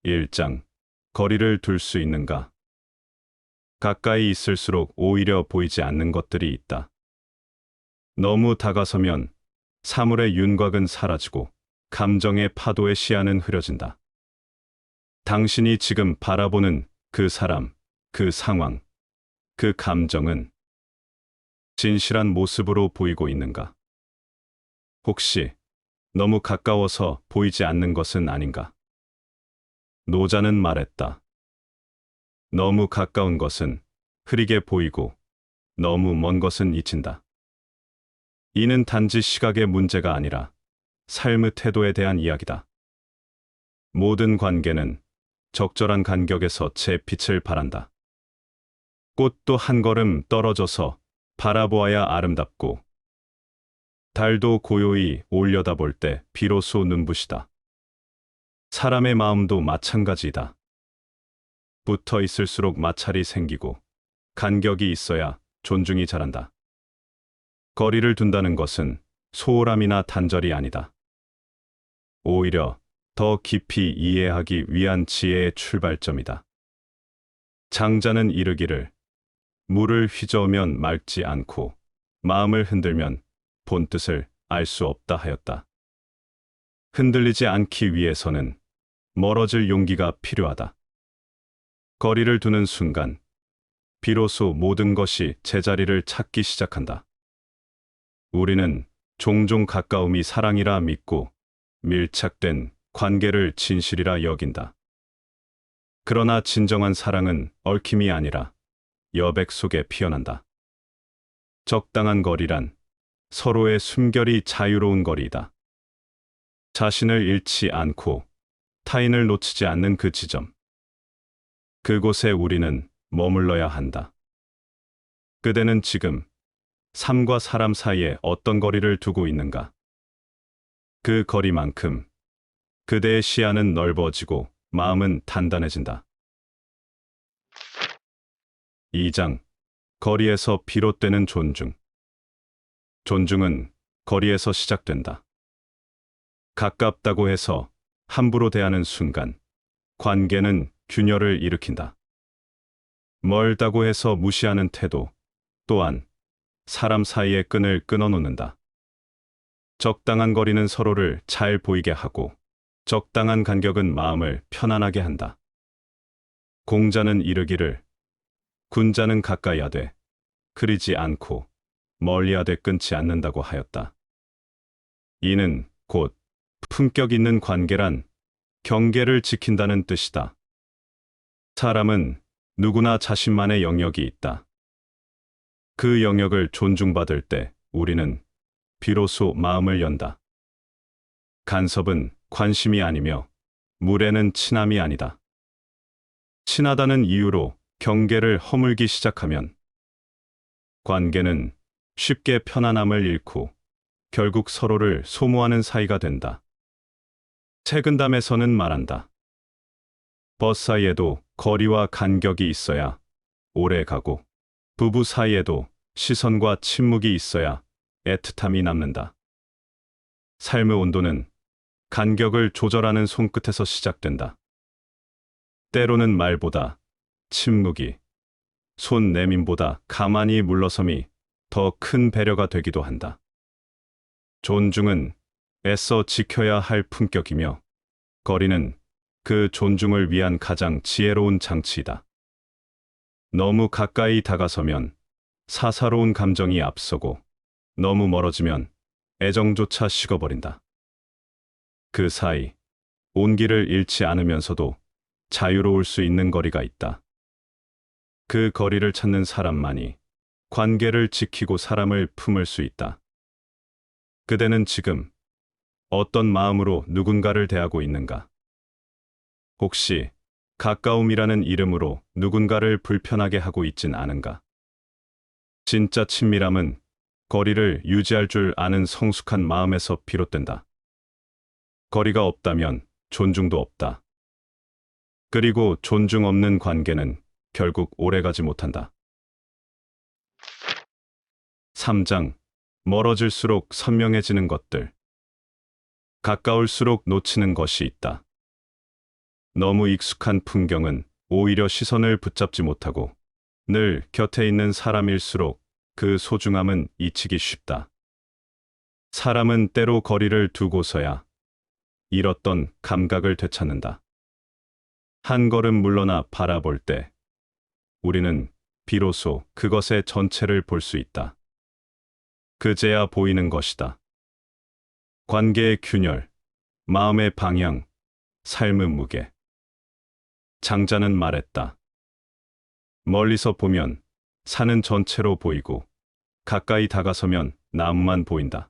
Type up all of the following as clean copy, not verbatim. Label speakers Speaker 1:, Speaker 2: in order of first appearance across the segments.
Speaker 1: 1장. 거리를 둘 수 있는가? 가까이 있을수록 오히려 보이지 않는 것들이 있다. 너무 다가서면 사물의 윤곽은 사라지고 감정의 파도의 시야는 흐려진다. 당신이 지금 바라보는 그 사람, 그 상황, 그 감정은 진실한 모습으로 보이고 있는가? 혹시 너무 가까워서 보이지 않는 것은 아닌가? 노자는 말했다. 너무 가까운 것은 흐리게 보이고 너무 먼 것은 잊힌다. 이는 단지 시각의 문제가 아니라 삶의 태도에 대한 이야기다. 모든 관계는 적절한 간격에서 제 빛을 발한다. 꽃도 한 걸음 떨어져서 바라보아야 아름답고, 달도 고요히 올려다볼 때 비로소 눈부시다. 사람의 마음도 마찬가지이다. 붙어 있을수록 마찰이 생기고, 간격이 있어야 존중이 자란다. 거리를 둔다는 것은 소홀함이나 단절이 아니다. 오히려 더 깊이 이해하기 위한 지혜의 출발점이다. 장자는 이르기를, 물을 휘저으면 맑지 않고 마음을 흔들면 본뜻을 알 수 없다 하였다. 흔들리지 않기 위해서는 멀어질 용기가 필요하다. 거리를 두는 순간 비로소 모든 것이 제자리를 찾기 시작한다. 우리는 종종 가까움이 사랑이라 믿고 밀착된 관계를 진실이라 여긴다. 그러나 진정한 사랑은 얽힘이 아니라 여백 속에 피어난다. 적당한 거리란 서로의 숨결이 자유로운 거리이다. 자신을 잃지 않고 타인을 놓치지 않는 그 지점. 그곳에 우리는 머물러야 한다. 그대는 지금 삶과 사람 사이에 어떤 거리를 두고 있는가? 그 거리만큼 그대의 시야는 넓어지고 마음은 단단해진다. 2장. 거리에서 비롯되는 존중. 존중은 거리에서 시작된다. 가깝다고 해서 함부로 대하는 순간 관계는 균열을 일으킨다. 멀다고 해서 무시하는 태도 또한 사람 사이의 끈을 끊어놓는다. 적당한 거리는 서로를 잘 보이게 하고 적당한 간격은 마음을 편안하게 한다. 공자는 이르기를, 군자는 가까이 하되 그리지 않고 멀리 하되 끊지 않는다고 하였다. 이는 곧 품격 있는 관계란 경계를 지킨다는 뜻이다. 사람은 누구나 자신만의 영역이 있다. 그 영역을 존중받을 때 우리는 비로소 마음을 연다. 간섭은 관심이 아니며 무례는 친함이 아니다. 친하다는 이유로 경계를 허물기 시작하면 관계는 쉽게 편안함을 잃고 결국 서로를 소모하는 사이가 된다. 책은담에서는 말한다. 벗 사이에도 거리와 간격이 있어야 오래 가고 부부 사이에도 시선과 침묵이 있어야 애틋함이 남는다. 삶의 온도는 간격을 조절하는 손끝에서 시작된다. 때로는 말보다 침묵이, 손 내민보다 가만히 물러섬이 더 큰 배려가 되기도 한다. 존중은 애써 지켜야 할 품격이며 거리는 그 존중을 위한 가장 지혜로운 장치이다. 너무 가까이 다가서면 사사로운 감정이 앞서고 너무 멀어지면 애정조차 식어버린다. 그 사이 온기를 잃지 않으면서도 자유로울 수 있는 거리가 있다. 그 거리를 찾는 사람만이 관계를 지키고 사람을 품을 수 있다. 그대는 지금 어떤 마음으로 누군가를 대하고 있는가? 혹시 가까움이라는 이름으로 누군가를 불편하게 하고 있진 않은가? 진짜 친밀함은 거리를 유지할 줄 아는 성숙한 마음에서 비롯된다. 거리가 없다면 존중도 없다. 그리고 존중 없는 관계는 결국 오래가지 못한다. 3장. 멀어질수록 선명해지는 것들. 가까울수록 놓치는 것이 있다. 너무 익숙한 풍경은 오히려 시선을 붙잡지 못하고 늘 곁에 있는 사람일수록 그 소중함은 잊히기 쉽다. 사람은 때로 거리를 두고서야 잃었던 감각을 되찾는다. 한 걸음 물러나 바라볼 때 우리는 비로소 그것의 전체를 볼 수 있다. 그제야 보이는 것이다. 관계의 균열, 마음의 방향, 삶의 무게. 장자는 말했다. 멀리서 보면 산은 전체로 보이고 가까이 다가서면 나무만 보인다.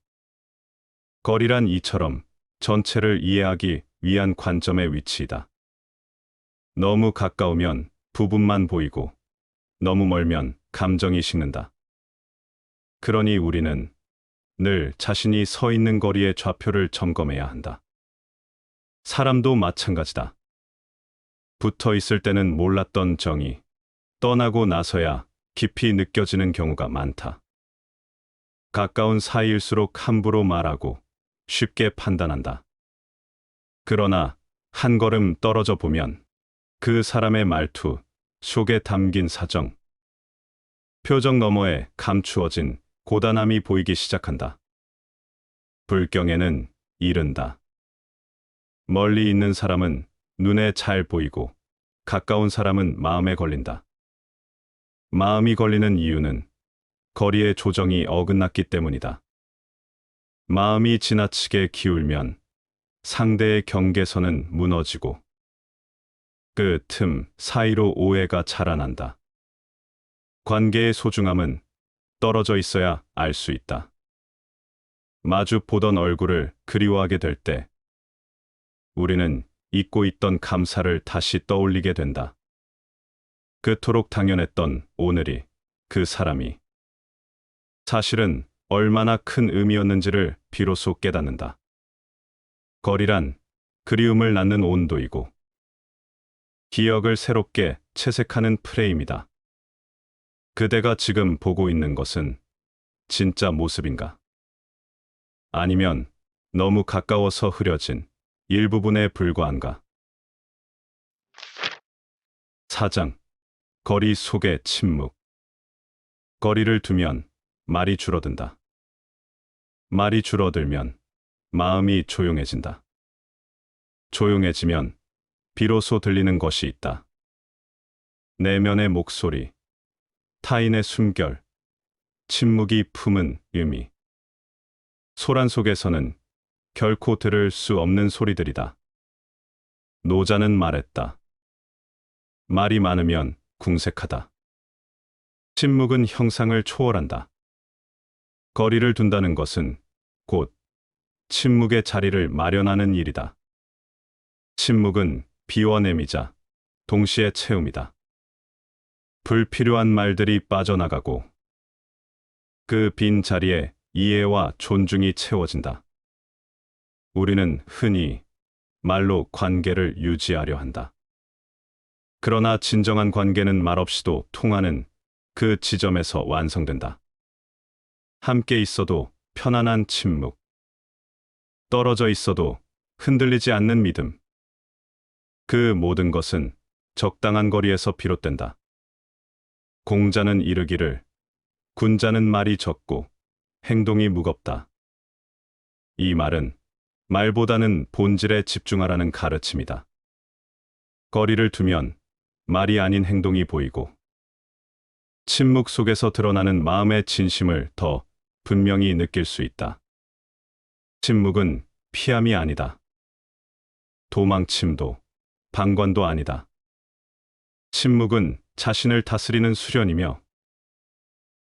Speaker 1: 거리란 이처럼 전체를 이해하기 위한 관점의 위치이다. 너무 가까우면 부분만 보이고 너무 멀면 감정이 식는다. 그러니 우리는 늘 자신이 서 있는 거리의 좌표를 점검해야 한다. 사람도 마찬가지다. 붙어 있을 때는 몰랐던 정이 떠나고 나서야 깊이 느껴지는 경우가 많다. 가까운 사이일수록 함부로 말하고 쉽게 판단한다. 그러나 한 걸음 떨어져 보면 그 사람의 말투 속에 담긴 사정, 표정 너머에 감추어진 고단함이 보이기 시작한다. 불경에는 이른다. 멀리 있는 사람은 눈에 잘 보이고 가까운 사람은 마음에 걸린다. 마음이 걸리는 이유는 거리의 조정이 어긋났기 때문이다. 마음이 지나치게 기울면 상대의 경계선은 무너지고 그 틈 사이로 오해가 자라난다. 관계의 소중함은 떨어져 있어야 알 수 있다. 마주 보던 얼굴을 그리워하게 될 때 우리는 잊고 있던 감사를 다시 떠올리게 된다. 그토록 당연했던 오늘이, 그 사람이 사실은 얼마나 큰 의미였는지를 비로소 깨닫는다. 거리란 그리움을 낳는 온도이고 기억을 새롭게 채색하는 프레임이다. 그대가 지금 보고 있는 것은 진짜 모습인가? 아니면 너무 가까워서 흐려진 일부분에 불과한가? 4장. 거리 속의 침묵. 거리를 두면 말이 줄어든다. 말이 줄어들면 마음이 조용해진다. 조용해지면 비로소 들리는 것이 있다. 내면의 목소리, 타인의 숨결, 침묵이 품은 의미. 소란 속에서는 결코 들을 수 없는 소리들이다. 노자는 말했다. 말이 많으면 궁색하다. 침묵은 형상을 초월한다. 거리를 둔다는 것은 곧 침묵의 자리를 마련하는 일이다. 침묵은 비워냄이자 동시에 채움이다. 불필요한 말들이 빠져나가고 그 빈 자리에 이해와 존중이 채워진다. 우리는 흔히 말로 관계를 유지하려 한다. 그러나 진정한 관계는 말없이도 통하는 그 지점에서 완성된다. 함께 있어도 편안한 침묵, 떨어져 있어도 흔들리지 않는 믿음. 그 모든 것은 적당한 거리에서 비롯된다. 공자는 이르기를 군자는 말이 적고 행동이 무겁다. 이 말은 말보다는 본질에 집중하라는 가르침이다. 거리를 두면 말이 아닌 행동이 보이고 침묵 속에서 드러나는 마음의 진심을 더 분명히 느낄 수 있다. 침묵은 피함이 아니다. 도망침도 방관도 아니다. 침묵은 자신을 다스리는 수련이며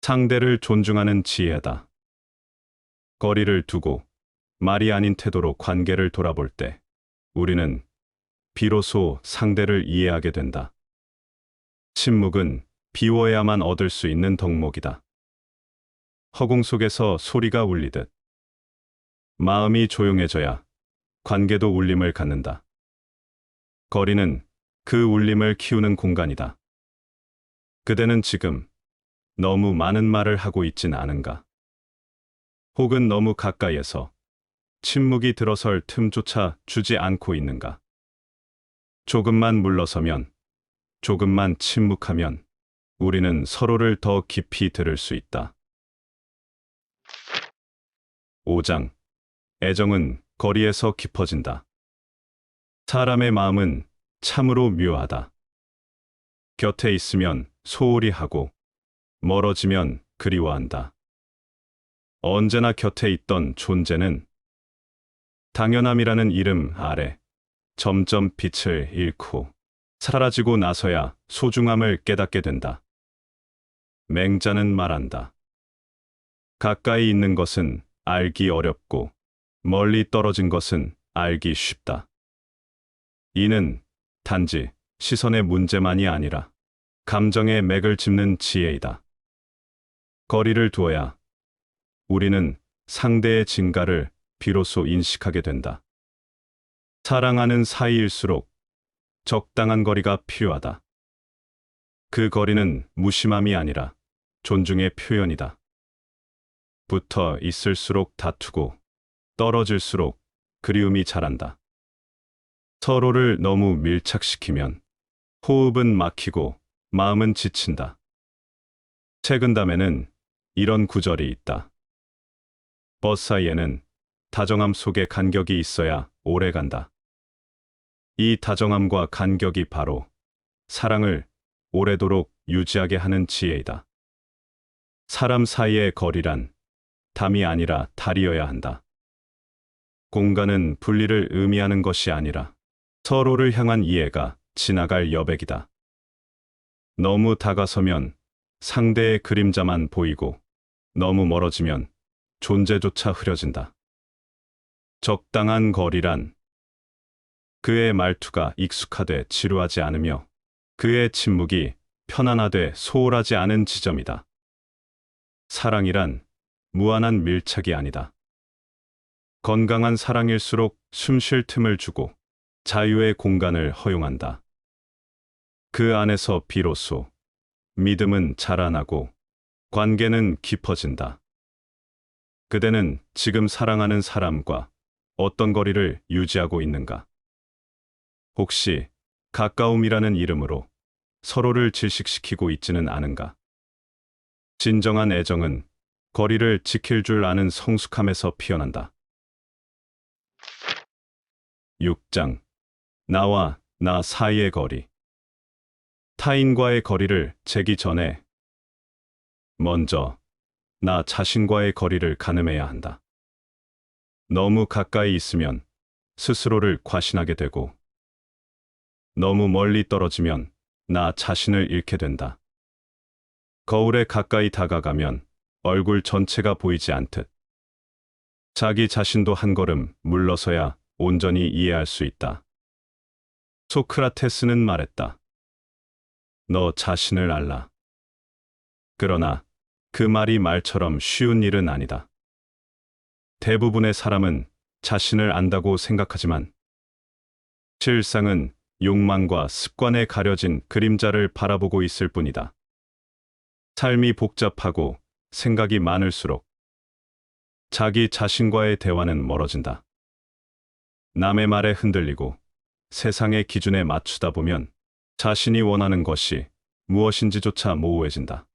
Speaker 1: 상대를 존중하는 지혜다. 거리를 두고 말이 아닌 태도로 관계를 돌아볼 때 우리는 비로소 상대를 이해하게 된다. 침묵은 비워야만 얻을 수 있는 덕목이다. 허공 속에서 소리가 울리듯 마음이 조용해져야 관계도 울림을 갖는다. 거리는 그 울림을 키우는 공간이다. 그대는 지금 너무 많은 말을 하고 있진 않은가? 혹은 너무 가까이에서 침묵이 들어설 틈조차 주지 않고 있는가? 조금만 물러서면, 조금만 침묵하면 우리는 서로를 더 깊이 들을 수 있다. 5장. 애정은 거리에서 깊어진다. 사람의 마음은 참으로 묘하다. 곁에 있으면 소홀히 하고 멀어지면 그리워한다. 언제나 곁에 있던 존재는 당연함이라는 이름 아래 점점 빛을 잃고 사라지고 나서야 소중함을 깨닫게 된다. 맹자는 말한다. 가까이 있는 것은 알기 어렵고 멀리 떨어진 것은 알기 쉽다. 이는 단지 시선의 문제만이 아니라 감정의 맥을 짚는 지혜이다. 거리를 두어야 우리는 상대의 진가를 비로소 인식하게 된다. 사랑하는 사이일수록 적당한 거리가 필요하다. 그 거리는 무심함이 아니라 존중의 표현이다. 붙어 있을수록 다투고 떨어질수록 그리움이 자란다. 서로를 너무 밀착시키면 호흡은 막히고 마음은 지친다. 책은담에는 이런 구절이 있다. 벗 사이에는 다정함 속에 간격이 있어야 오래 간다. 이 다정함과 간격이 바로 사랑을 오래도록 유지하게 하는 지혜이다. 사람 사이의 거리란 담이 아니라 달이어야 한다. 공간은 분리를 의미하는 것이 아니라 서로를 향한 이해가 지나갈 여백이다. 너무 다가서면 상대의 그림자만 보이고 너무 멀어지면 존재조차 흐려진다. 적당한 거리란 그의 말투가 익숙하되 지루하지 않으며 그의 침묵이 편안하되 소홀하지 않은 지점이다. 사랑이란 무한한 밀착이 아니다. 건강한 사랑일수록 숨 쉴 틈을 주고 자유의 공간을 허용한다. 그 안에서 비로소 믿음은 자라나고 관계는 깊어진다. 그대는 지금 사랑하는 사람과 어떤 거리를 유지하고 있는가? 혹시 가까움이라는 이름으로 서로를 질식시키고 있지는 않은가? 진정한 애정은 거리를 지킬 줄 아는 성숙함에서 피어난다. 6장. 나와 나 사이의 거리. 타인과의 거리를 재기 전에 먼저 나 자신과의 거리를 가늠해야 한다. 너무 가까이 있으면 스스로를 과신하게 되고 너무 멀리 떨어지면 나 자신을 잃게 된다. 거울에 가까이 다가가면 얼굴 전체가 보이지 않듯 자기 자신도 한 걸음 물러서야 온전히 이해할 수 있다. 소크라테스는 말했다. 너 자신을 알라. 그러나 그 말이 말처럼 쉬운 일은 아니다. 대부분의 사람은 자신을 안다고 생각하지만 실상은 욕망과 습관에 가려진 그림자를 바라보고 있을 뿐이다. 삶이 복잡하고 생각이 많을수록 자기 자신과의 대화는 멀어진다. 남의 말에 흔들리고 세상의 기준에 맞추다 보면 자신이 원하는 것이 무엇인지조차 모호해진다.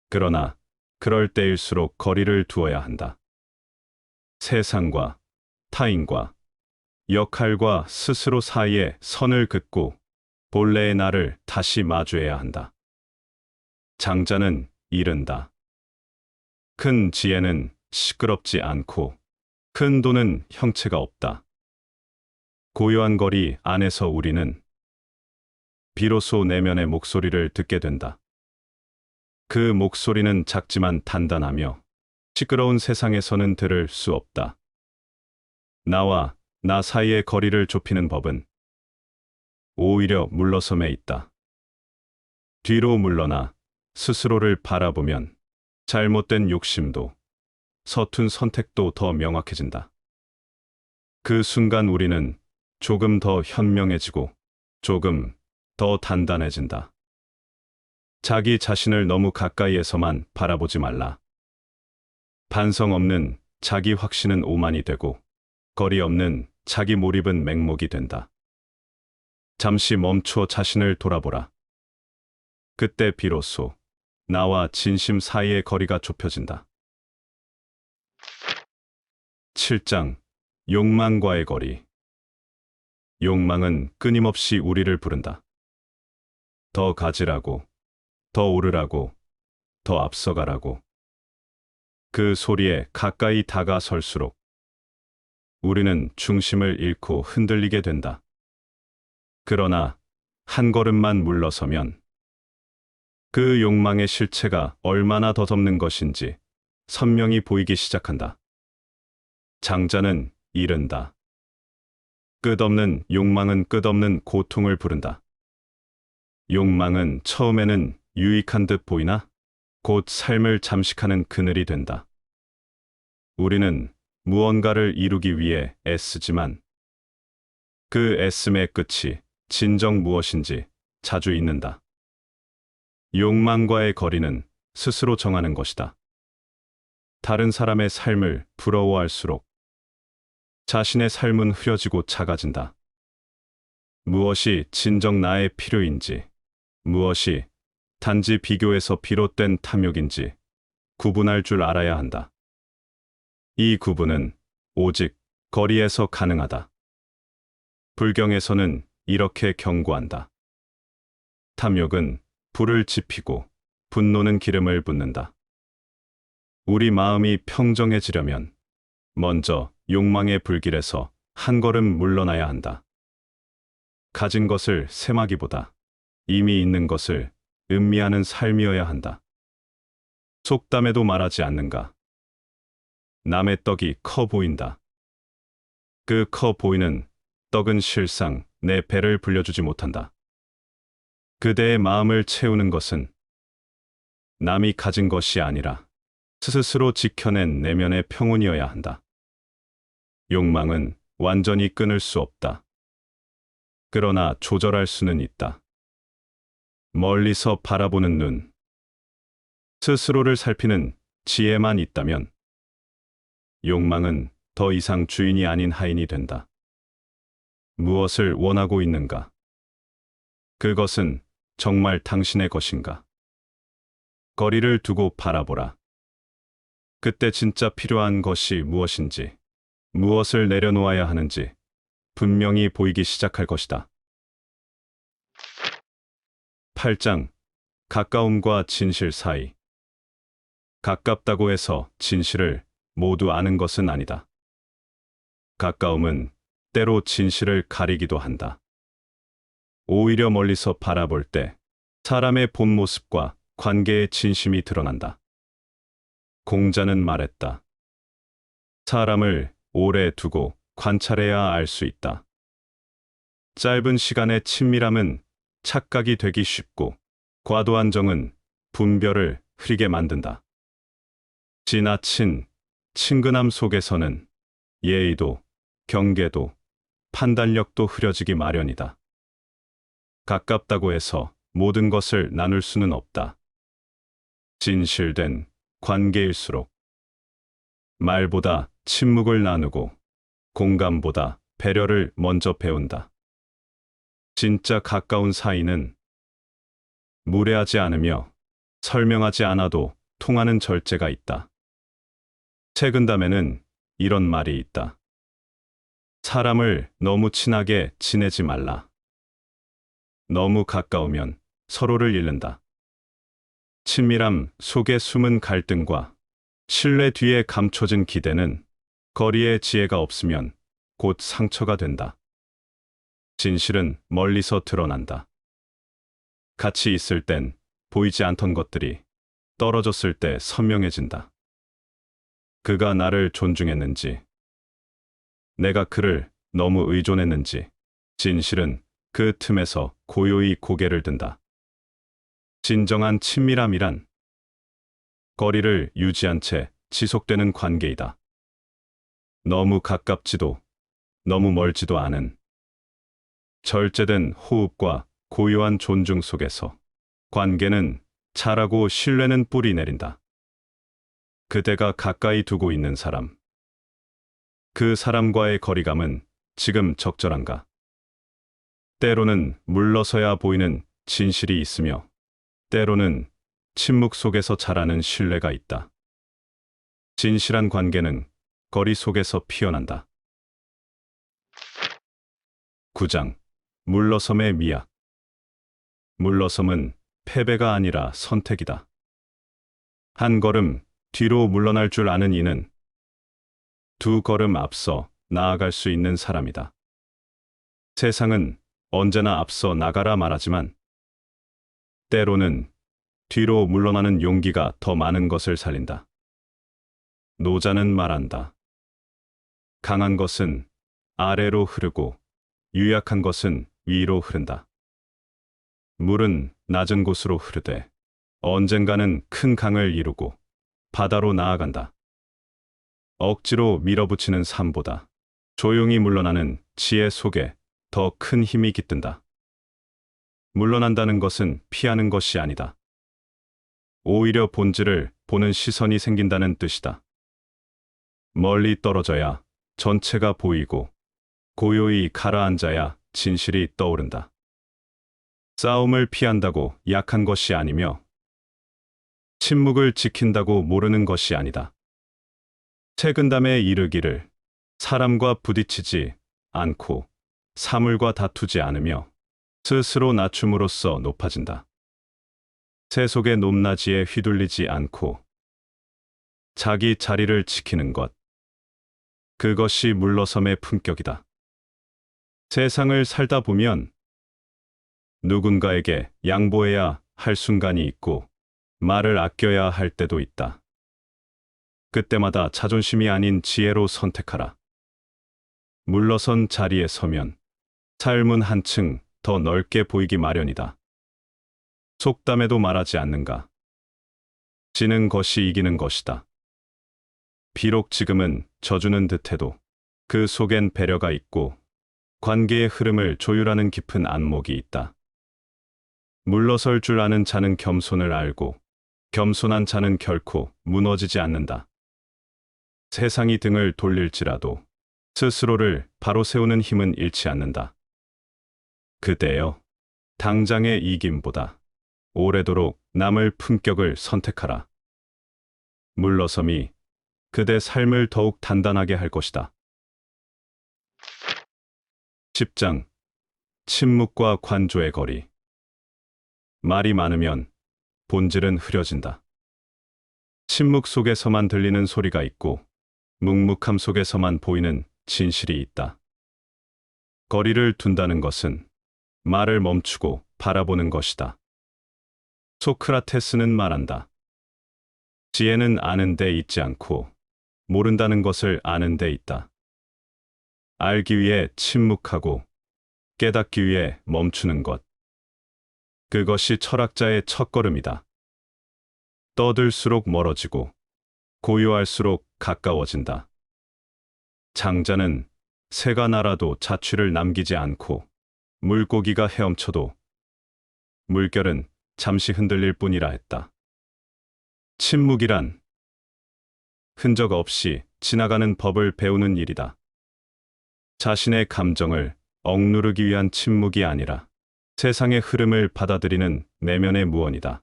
Speaker 1: 그러나 그럴 때일수록 거리를 두어야 한다. 세상과 타인과 역할과 스스로 사이에 선을 긋고 본래의 나를 다시 마주해야 한다. 장자는 이른다. 큰 지혜는 시끄럽지 않고 큰 돈은 형체가 없다. 고요한 거리 안에서 우리는 비로소 내면의 목소리를 듣게 된다. 그 목소리는 작지만 단단하며 시끄러운 세상에서는 들을 수 없다. 나와 나 사이의 거리를 좁히는 법은 오히려 물러섬에 있다. 뒤로 물러나 스스로를 바라보면 잘못된 욕심도 서툰 선택도 더 명확해진다. 그 순간 우리는 조금 더 현명해지고 조금 더 단단해진다. 자기 자신을 너무 가까이에서만 바라보지 말라. 반성 없는 자기 확신은 오만이 되고 거리 없는 자기 몰입은 맹목이 된다. 잠시 멈춰 자신을 돌아보라. 그때 비로소 나와 진심 사이의 거리가 좁혀진다. 7장 욕망과의 거리. 욕망은 끊임없이 우리를 부른다. 더 가지라고, 더 오르라고, 더 앞서가라고. 그 소리에 가까이 다가설수록 우리는 중심을 잃고 흔들리게 된다. 그러나 한 걸음만 물러서면 그 욕망의 실체가 얼마나 더덥는 것인지 선명히 보이기 시작한다. 장자는 이른다. 끝없는 욕망은 끝없는 고통을 부른다. 욕망은 처음에는 유익한 듯 보이나 곧 삶을 잠식하는 그늘이 된다. 우리는 무언가를 이루기 위해 애쓰지만 그 애씀의 끝이 진정 무엇인지 자주 잊는다. 욕망과의 거리는 스스로 정하는 것이다. 다른 사람의 삶을 부러워할수록 자신의 삶은 흐려지고 작아진다. 무엇이 진정 나의 필요인지, 무엇이 단지 비교에서 비롯된 탐욕인지 구분할 줄 알아야 한다. 이 구분은 오직 거리에서 가능하다. 불경에서는 이렇게 경고한다. 탐욕은 불을 지피고 분노는 기름을 붓는다. 우리 마음이 평정해지려면 먼저 욕망의 불길에서 한 걸음 물러나야 한다. 가진 것을 셈하기보다 이미 있는 것을 음미하는 삶이어야 한다. 속담에도 말하지 않는가? 남의 떡이 커 보인다. 그 커 보이는 떡은 실상 내 배를 불려주지 못한다. 그대의 마음을 채우는 것은 남이 가진 것이 아니라 스스로 지켜낸 내면의 평온이어야 한다. 욕망은 완전히 끊을 수 없다. 그러나 조절할 수는 있다. 멀리서 바라보는 눈, 스스로를 살피는 지혜만 있다면 욕망은 더 이상 주인이 아닌 하인이 된다. 무엇을 원하고 있는가? 그것은 정말 당신의 것인가? 거리를 두고 바라보라. 그때 진짜 필요한 것이 무엇인지, 무엇을 내려놓아야 하는지 분명히 보이기 시작할 것이다. 8장 가까움과 진실 사이. 가깝다고 해서 진실을 모두 아는 것은 아니다. 가까움은 때로 진실을 가리기도 한다. 오히려 멀리서 바라볼 때 사람의 본 모습과 관계의 진심이 드러난다. 공자는 말했다. 사람을 오래 두고 관찰해야 알 수 있다. 짧은 시간의 친밀함은 착각이 되기 쉽고 과도한 정은 분별을 흐리게 만든다. 지나친 친근함 속에서는 예의도 경계도 판단력도 흐려지기 마련이다. 가깝다고 해서 모든 것을 나눌 수는 없다. 진실된 관계일수록 말보다 침묵을 나누고 공감보다 배려를 먼저 배운다. 진짜 가까운 사이는 무례하지 않으며 설명하지 않아도 통하는 절제가 있다. 책은담에는 이런 말이 있다. 사람을 너무 친하게 지내지 말라. 너무 가까우면 서로를 잃는다. 친밀함 속에 숨은 갈등과 신뢰 뒤에 감춰진 기대는 거리에 지혜가 없으면 곧 상처가 된다. 진실은 멀리서 드러난다. 같이 있을 땐 보이지 않던 것들이 떨어졌을 때 선명해진다. 그가 나를 존중했는지, 내가 그를 너무 의존했는지, 진실은 그 틈에서 고요히 고개를 든다. 진정한 친밀함이란 거리를 유지한 채 지속되는 관계이다. 너무 가깝지도 너무 멀지도 않은 절제된 호흡과 고요한 존중 속에서 관계는 자라고 신뢰는 뿌리 내린다. 그대가 가까이 두고 있는 사람, 그 사람과의 거리감은 지금 적절한가? 때로는 물러서야 보이는 진실이 있으며 때로는 침묵 속에서 자라는 신뢰가 있다. 진실한 관계는 거리 속에서 피어난다. 9장. 물러섬의 미학. 물러섬은 패배가 아니라 선택이다. 한 걸음 뒤로 물러날 줄 아는 이는 두 걸음 앞서 나아갈 수 있는 사람이다. 세상은 언제나 앞서 나가라 말하지만 때로는 뒤로 물러나는 용기가 더 많은 것을 살린다. 노자는 말한다. 강한 것은 아래로 흐르고 유약한 것은 위로 흐른다. 물은 낮은 곳으로 흐르되 언젠가는 큰 강을 이루고 바다로 나아간다. 억지로 밀어붙이는 삶보다 조용히 물러나는 지혜 속에 더 큰 힘이 깃든다. 물러난다는 것은 피하는 것이 아니다. 오히려 본질을 보는 시선이 생긴다는 뜻이다. 멀리 떨어져야 전체가 보이고 고요히 가라앉아야 진실이 떠오른다. 싸움을 피한다고 약한 것이 아니며 침묵을 지킨다고 모르는 것이 아니다. 책은담에 이르기를 사람과 부딪히지 않고 사물과 다투지 않으며 스스로 낮춤으로써 높아진다. 새 속의 높낮이에 휘둘리지 않고 자기 자리를 지키는 것. 그것이 물러섬의 품격이다. 세상을 살다 보면 누군가에게 양보해야 할 순간이 있고 말을 아껴야 할 때도 있다. 그때마다 자존심이 아닌 지혜로 선택하라. 물러선 자리에 서면 삶은 한층 더 넓게 보이기 마련이다. 속담에도 말하지 않는가. 지는 것이 이기는 것이다. 비록 지금은 져주는 듯해도 그 속엔 배려가 있고 관계의 흐름을 조율하는 깊은 안목이 있다. 물러설 줄 아는 자는 겸손을 알고 겸손한 자는 결코 무너지지 않는다. 세상이 등을 돌릴지라도 스스로를 바로 세우는 힘은 잃지 않는다. 그대여, 당장의 이김보다 오래도록 남을 품격을 선택하라. 물러섬이 그대 삶을 더욱 단단하게 할 것이다. 10장. 침묵과 관조의 거리. 말이 많으면 본질은 흐려진다. 침묵 속에서만 들리는 소리가 있고 묵묵함 속에서만 보이는 진실이 있다. 거리를 둔다는 것은 말을 멈추고 바라보는 것이다. 소크라테스는 말한다. 지혜는 아는 데 있지 않고 모른다는 것을 아는 데 있다. 알기 위해 침묵하고 깨닫기 위해 멈추는 것. 그것이 철학자의 첫걸음이다. 떠들수록 멀어지고 고요할수록 가까워진다. 장자는 새가 날아도 자취를 남기지 않고 물고기가 헤엄쳐도 물결은 잠시 흔들릴 뿐이라 했다. 침묵이란 흔적 없이 지나가는 법을 배우는 일이다. 자신의 감정을 억누르기 위한 침묵이 아니라 세상의 흐름을 받아들이는 내면의 무언이다.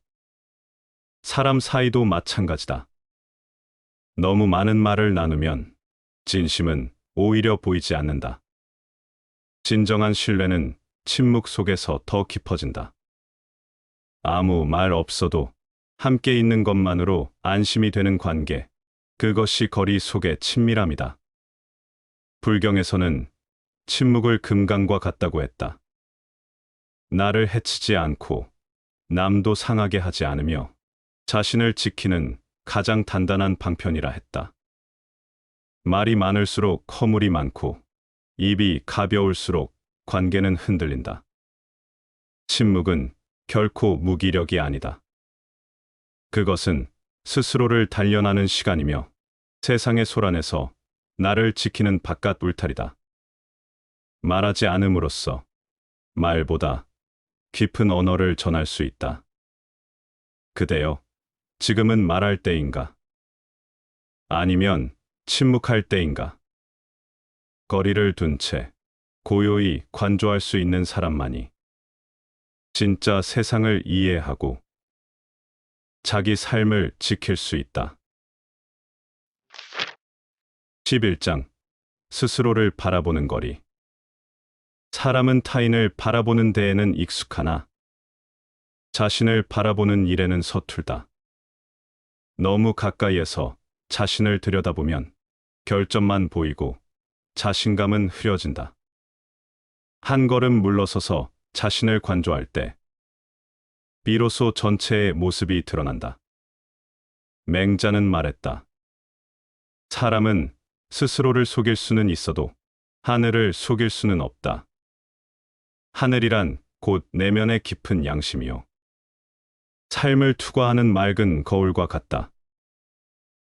Speaker 1: 사람 사이도 마찬가지다. 너무 많은 말을 나누면 진심은 오히려 보이지 않는다. 진정한 신뢰는 침묵 속에서 더 깊어진다. 아무 말 없어도 함께 있는 것만으로 안심이 되는 관계, 그것이 거리 속의 친밀함이다. 불경에서는 침묵을 금강과 같다고 했다. 나를 해치지 않고 남도 상하게 하지 않으며 자신을 지키는 가장 단단한 방편이라 했다. 말이 많을수록 허물이 많고 입이 가벼울수록 관계는 흔들린다. 침묵은 결코 무기력이 아니다. 그것은 스스로를 단련하는 시간이며 세상의 소란에서 나를 지키는 바깥 울타리다. 말하지 않음으로써 말보다 깊은 언어를 전할 수 있다. 그대여, 지금은 말할 때인가? 아니면 침묵할 때인가? 거리를 둔 채 고요히 관조할 수 있는 사람만이 진짜 세상을 이해하고 자기 삶을 지킬 수 있다. 11장. 스스로를 바라보는 거리. 사람은 타인을 바라보는 데에는 익숙하나 자신을 바라보는 일에는 서툴다. 너무 가까이에서 자신을 들여다보면 결점만 보이고 자신감은 흐려진다. 한 걸음 물러서서 자신을 관조할 때 비로소 전체의 모습이 드러난다. 맹자는 말했다. 사람은 스스로를 속일 수는 있어도 하늘을 속일 수는 없다. 하늘이란 곧 내면의 깊은 양심이요. 삶을 투과하는 맑은 거울과 같다.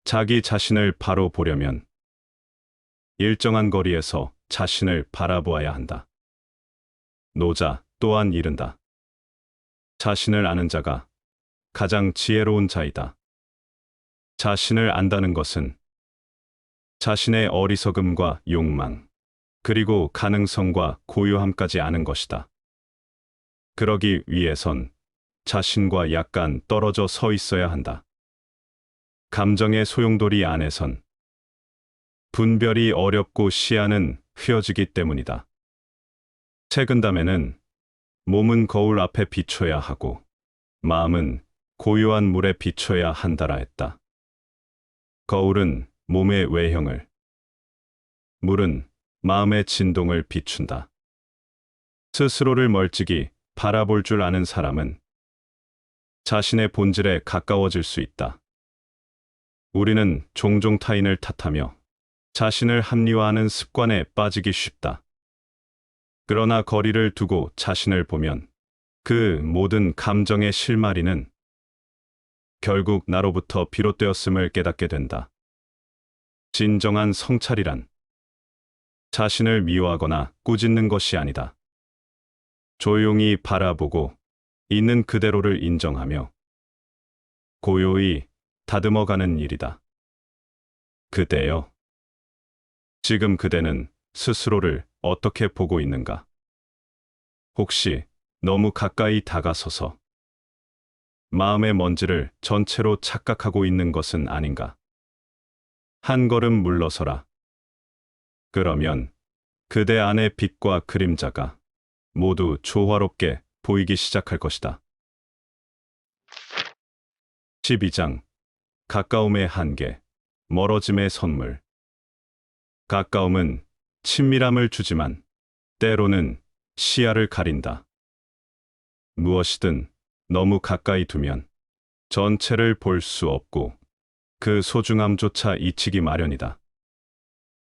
Speaker 1: 자기 자신을 바로 보려면 일정한 거리에서 자신을 바라보아야 한다. 노자 또한 이른다. 자신을 아는 자가 가장 지혜로운 자이다. 자신을 안다는 것은 자신의 어리석음과 욕망, 그리고 가능성과 고요함까지 아는 것이다. 그러기 위해선 자신과 약간 떨어져 서 있어야 한다. 감정의 소용돌이 안에선 분별이 어렵고 시야는 휘어지기 때문이다. 책은담에는 몸은 거울 앞에 비춰야 하고 마음은 고요한 물에 비춰야 한다라 했다. 거울은 몸의 외형을, 물은 마음의 진동을 비춘다. 스스로를 멀찍이 바라볼 줄 아는 사람은 자신의 본질에 가까워질 수 있다. 우리는 종종 타인을 탓하며 자신을 합리화하는 습관에 빠지기 쉽다. 그러나 거리를 두고 자신을 보면 그 모든 감정의 실마리는 결국 나로부터 비롯되었음을 깨닫게 된다. 진정한 성찰이란 자신을 미워하거나 꾸짖는 것이 아니다. 조용히 바라보고 있는 그대로를 인정하며 고요히 다듬어가는 일이다. 그대여, 지금 그대는 스스로를 어떻게 보고 있는가? 혹시 너무 가까이 다가서서 마음의 먼지를 전체로 착각하고 있는 것은 아닌가? 한 걸음 물러서라. 그러면 그대 안의 빛과 그림자가 모두 조화롭게 보이기 시작할 것이다. 12장. 가까움의 한계, 멀어짐의 선물. 가까움은 친밀함을 주지만 때로는 시야를 가린다. 무엇이든 너무 가까이 두면 전체를 볼 수 없고 그 소중함조차 잊히기 마련이다.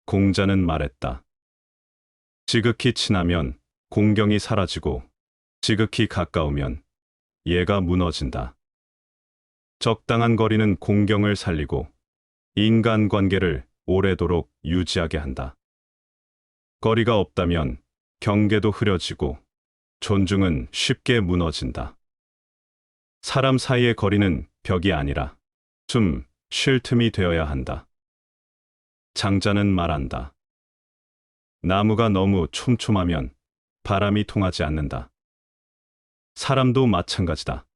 Speaker 1: 공자는 말했다. 지극히 친하면 공경이 사라지고 지극히 가까우면 예가 무너진다. 적당한 거리는 공경을 살리고 인간관계를 오래도록 유지하게 한다. 거리가 없다면 경계도 흐려지고 존중은 쉽게 무너진다. 사람 사이의 거리는 벽이 아니라 숨 쉴 틈이 되어야 한다. 장자는 말한다. 나무가 너무 촘촘하면 바람이 통하지 않는다. 사람도 마찬가지다.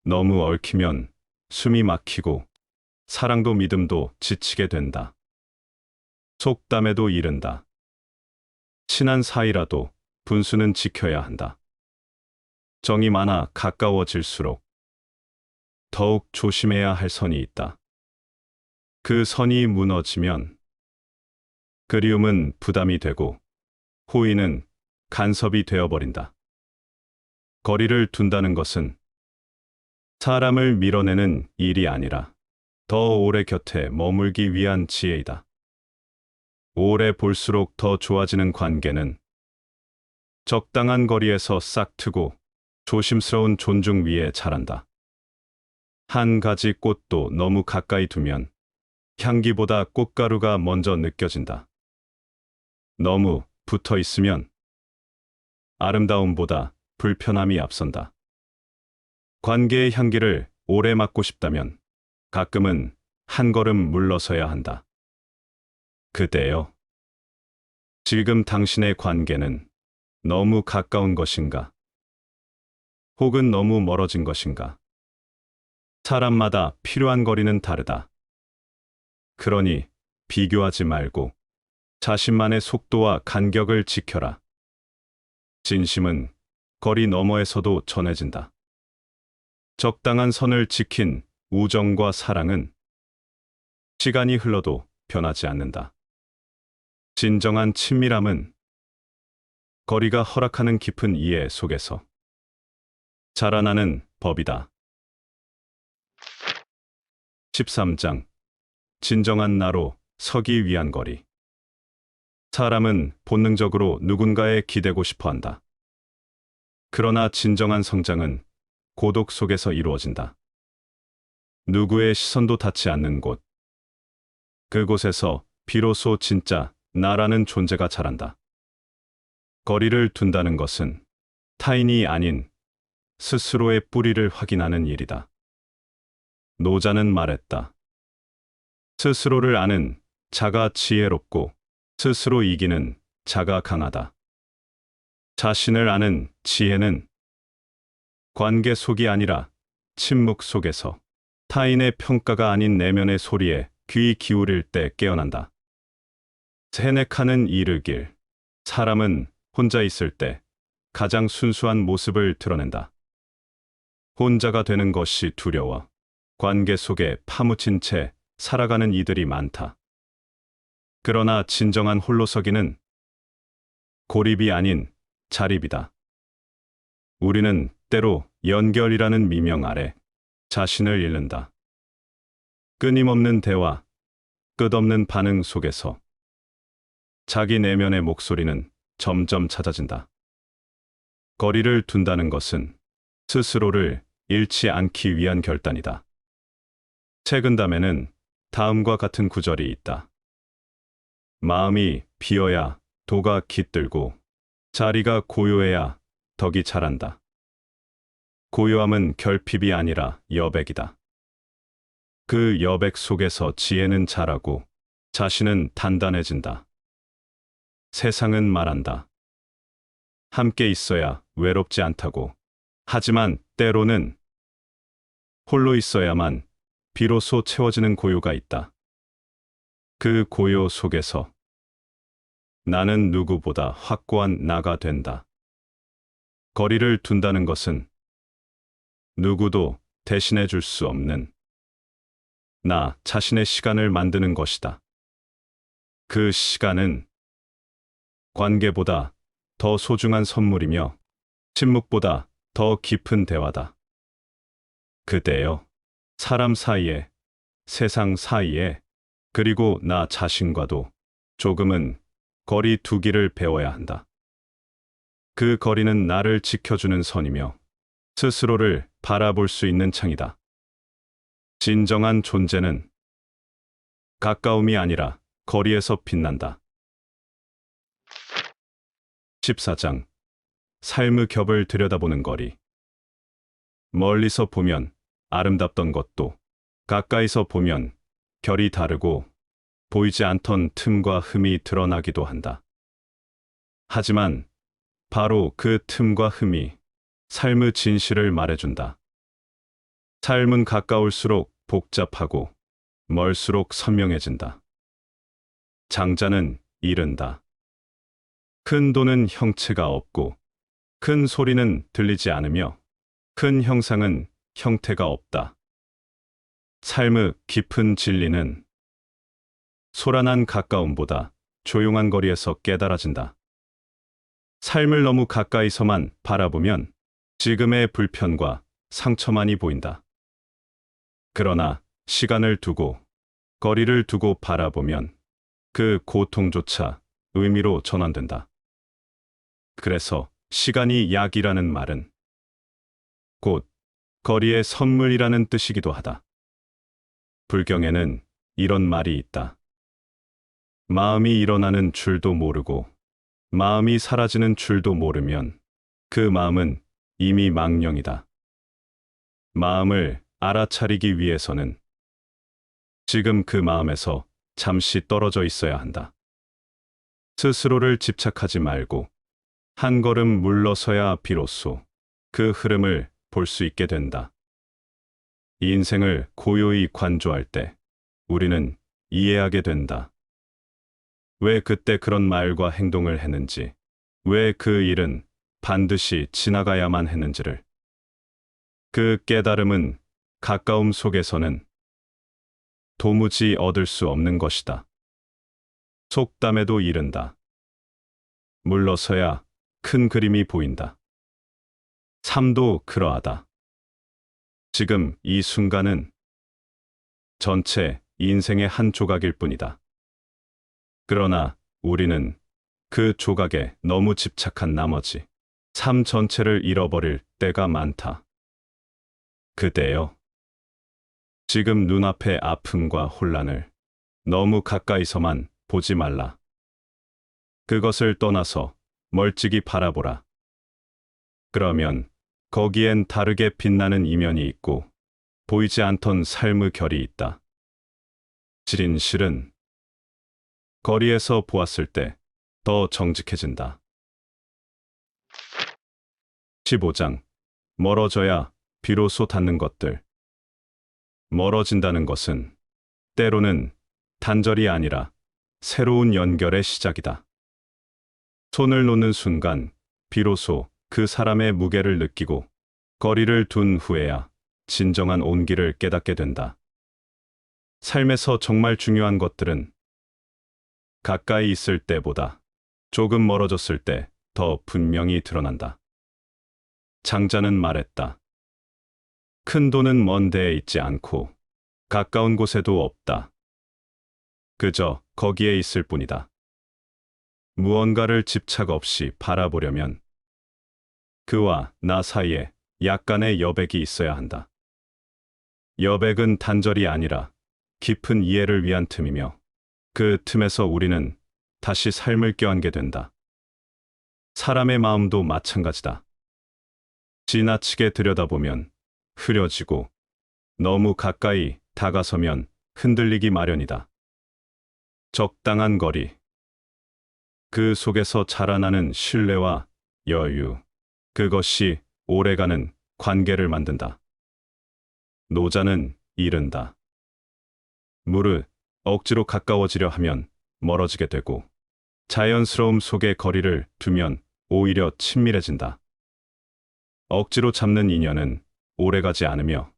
Speaker 1: 너무 얽히면 숨이 막히고 사랑도 믿음도 지치게 된다. 속담에도 이른다. 친한 사이라도 분수는 지켜야 한다. 정이 많아 가까워질수록 더욱 조심해야 할 선이 있다. 그 선이 무너지면 그리움은 부담이 되고 호의는 간섭이 되어버린다. 거리를 둔다는 것은 사람을 밀어내는 일이 아니라 더 오래 곁에 머물기 위한 지혜이다. 오래 볼수록 더 좋아지는 관계는 적당한 거리에서 싹트고 조심스러운 존중 위에 자란다. 한 가지 꽃도 너무 가까이 두면 향기보다 꽃가루가 먼저 느껴진다. 너무 붙어 있으면 아름다움보다 불편함이 앞선다. 관계의 향기를 오래 맡고 싶다면 가끔은 한 걸음 물러서야 한다. 그대여, 지금 당신의 관계는 너무 가까운 것인가? 혹은 너무 멀어진 것인가? 사람마다 필요한 거리는 다르다. 그러니 비교하지 말고 자신만의 속도와 간격을 지켜라. 진심은 거리 너머에서도 전해진다. 적당한 선을 지킨 우정과 사랑은 시간이 흘러도 변하지 않는다. 진정한 친밀함은 거리가 허락하는 깊은 이해 속에서 자라나는 법이다. 13장. 진정한 나로 서기 위한 거리. 사람은 본능적으로 누군가에 기대고 싶어 한다. 그러나 진정한 성장은 고독 속에서 이루어진다. 누구의 시선도 닿지 않는 곳. 그곳에서 비로소 진짜 나라는 존재가 자란다. 거리를 둔다는 것은 타인이 아닌 스스로의 뿌리를 확인하는 일이다. 노자는 말했다. 스스로를 아는 자가 지혜롭고 스스로 이기는 자가 강하다. 자신을 아는 지혜는 관계 속이 아니라 침묵 속에서 타인의 평가가 아닌 내면의 소리에 귀 기울일 때 깨어난다. 세네카는 이르길, 사람은 혼자 있을 때 가장 순수한 모습을 드러낸다. 혼자가 되는 것이 두려워 관계 속에 파묻힌 채 살아가는 이들이 많다. 그러나 진정한 홀로서기는 고립이 아닌 자립이다. 우리는 때로 연결이라는 미명 아래 자신을 잃는다. 끊임없는 대화, 끝없는 반응 속에서 자기 내면의 목소리는 점점 찾아진다. 거리를 둔다는 것은 스스로를 잃지 않기 위한 결단이다. 책은담에는 다음과 같은 구절이 있다. 마음이 비어야 도가 깃들고 자리가 고요해야 덕이 자란다. 고요함은 결핍이 아니라 여백이다. 그 여백 속에서 지혜는 자라고 자신은 단단해진다. 세상은 말한다. 함께 있어야 외롭지 않다고. 하지만 때로는 홀로 있어야만 비로소 채워지는 고요가 있다. 그 고요 속에서 나는 누구보다 확고한 나가 된다. 거리를 둔다는 것은 누구도 대신해 줄 수 없는 나 자신의 시간을 만드는 것이다. 그 시간은 관계보다 더 소중한 선물이며 침묵보다 더 깊은 대화다. 그대여, 사람 사이에, 세상 사이에, 그리고 나 자신과도 조금은 거리 두기를 배워야 한다. 그 거리는 나를 지켜주는 선이며 스스로를 바라볼 수 있는 창이다. 진정한 존재는 가까움이 아니라 거리에서 빛난다. 14장. 삶의 겹을 들여다보는 거리. 멀리서 보면 아름답던 것도 가까이서 보면 결이 다르고 보이지 않던 틈과 흠이 드러나기도 한다. 하지만 바로 그 틈과 흠이 삶의 진실을 말해준다. 삶은 가까울수록 복잡하고 멀수록 선명해진다. 장자는 이른다. 큰 돈은 형체가 없고 큰 소리는 들리지 않으며 큰 형상은 형태가 없다. 삶의 깊은 진리는 소란한 가까움보다 조용한 거리에서 깨달아진다. 삶을 너무 가까이서만 바라보면 지금의 불편과 상처만이 보인다. 그러나 시간을 두고 거리를 두고 바라보면 그 고통조차 의미로 전환된다. 그래서 시간이 약이라는 말은 곧 거리의 선물이라는 뜻이기도 하다. 불경에는 이런 말이 있다. 마음이 일어나는 줄도 모르고 마음이 사라지는 줄도 모르면 그 마음은 이미 망령이다. 마음을 알아차리기 위해서는 지금 그 마음에서 잠시 떨어져 있어야 한다. 스스로를 집착하지 말고 한 걸음 물러서야 비로소 그 흐름을 볼 수 있게 된다. 이 인생을 고요히 관조할 때 우리는 이해하게 된다. 왜 그때 그런 말과 행동을 했는지, 왜 그 일은 반드시 지나가야만 했는지를. 그 깨달음은 가까움 속에서는 도무지 얻을 수 없는 것이다. 속담에도 이른다. 물러서야 큰 그림이 보인다. 삶도 그러하다. 지금 이 순간은 전체 인생의 한 조각일 뿐이다. 그러나 우리는 그 조각에 너무 집착한 나머지 삶 전체를 잃어버릴 때가 많다. 그대여, 지금 눈앞의 아픔과 혼란을 너무 가까이서만 보지 말라. 그것을 떠나서 멀찍이 바라보라. 그러면 거기엔 다르게 빛나는 이면이 있고 보이지 않던 삶의 결이 있다. 진실은 거리에서 보았을 때 더 정직해진다. 15장. 멀어져야 비로소 닿는 것들. 멀어진다는 것은 때로는 단절이 아니라 새로운 연결의 시작이다. 손을 놓는 순간 비로소 그 사람의 무게를 느끼고 거리를 둔 후에야 진정한 온기를 깨닫게 된다. 삶에서 정말 중요한 것들은 가까이 있을 때보다 조금 멀어졌을 때 더 분명히 드러난다. 장자는 말했다. 큰 돈은 먼 데에 있지 않고 가까운 곳에도 없다. 그저 거기에 있을 뿐이다. 무언가를 집착 없이 바라보려면 그와 나 사이에 약간의 여백이 있어야 한다. 여백은 단절이 아니라 깊은 이해를 위한 틈이며 그 틈에서 우리는 다시 삶을 껴안게 된다. 사람의 마음도 마찬가지다. 지나치게 들여다보면 흐려지고 너무 가까이 다가서면 흔들리기 마련이다. 적당한 거리. 그 속에서 자라나는 신뢰와 여유. 그것이 오래가는 관계를 만든다. 노자는 이른다. 물을 억지로 가까워지려 하면 멀어지게 되고 자연스러움 속에 거리를 두면 오히려 친밀해진다. 억지로 잡는 인연은 오래가지 않으며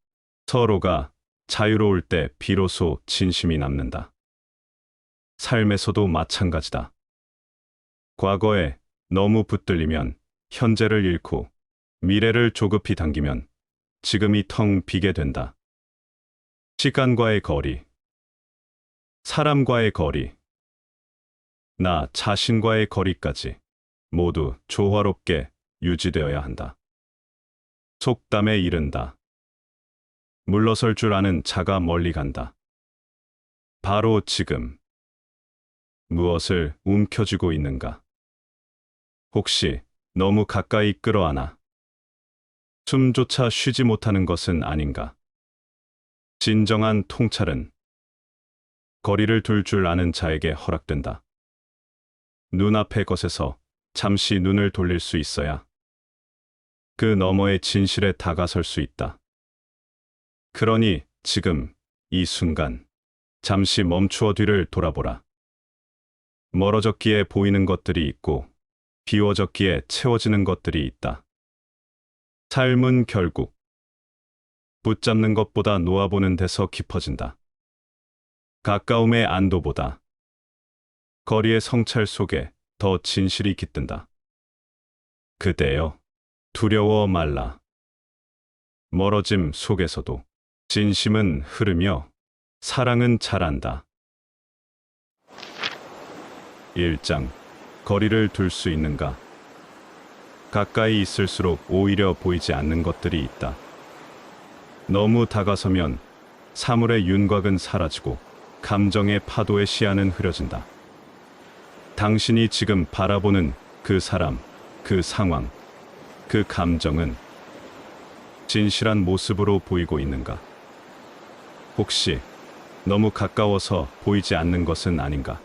Speaker 1: 서로가 자유로울 때 비로소 진심이 남는다. 삶에서도 마찬가지다. 과거에 너무 붙들리면 현재를 잃고 미래를 조급히 당기면 지금이 텅 비게 된다. 시간과의 거리, 사람과의 거리, 나 자신과의 거리까지 모두 조화롭게 유지되어야 한다. 속담에 이른다. 물러설 줄 아는 자가 멀리 간다. 바로 지금 무엇을 움켜쥐고 있는가? 혹시 너무 가까이 끌어안아 숨조차 쉬지 못하는 것은 아닌가? 진정한 통찰은 거리를 둘 줄 아는 자에게 허락된다. 눈앞의 것에서 잠시 눈을 돌릴 수 있어야 그 너머의 진실에 다가설 수 있다. 그러니 지금 이 순간 잠시 멈추어 뒤를 돌아보라. 멀어졌기에 보이는 것들이 있고 비워졌기에 채워지는 것들이 있다. 삶은 결국 붙잡는 것보다 놓아보는 데서 깊어진다. 가까움의 안도보다 거리의 성찰 속에 더 진실이 깃든다. 그대여, 두려워 말라. 멀어짐 속에서도 진심은 흐르며 사랑은 자란다. 1장. 거리를 둘 수 있는가? 가까이 있을수록 오히려 보이지 않는 것들이 있다. 너무 다가서면 사물의 윤곽은 사라지고 감정의 파도의 시야는 흐려진다. 당신이 지금 바라보는 그 사람, 그 상황, 그 감정은 진실한 모습으로 보이고 있는가? 혹시 너무 가까워서 보이지 않는 것은 아닌가?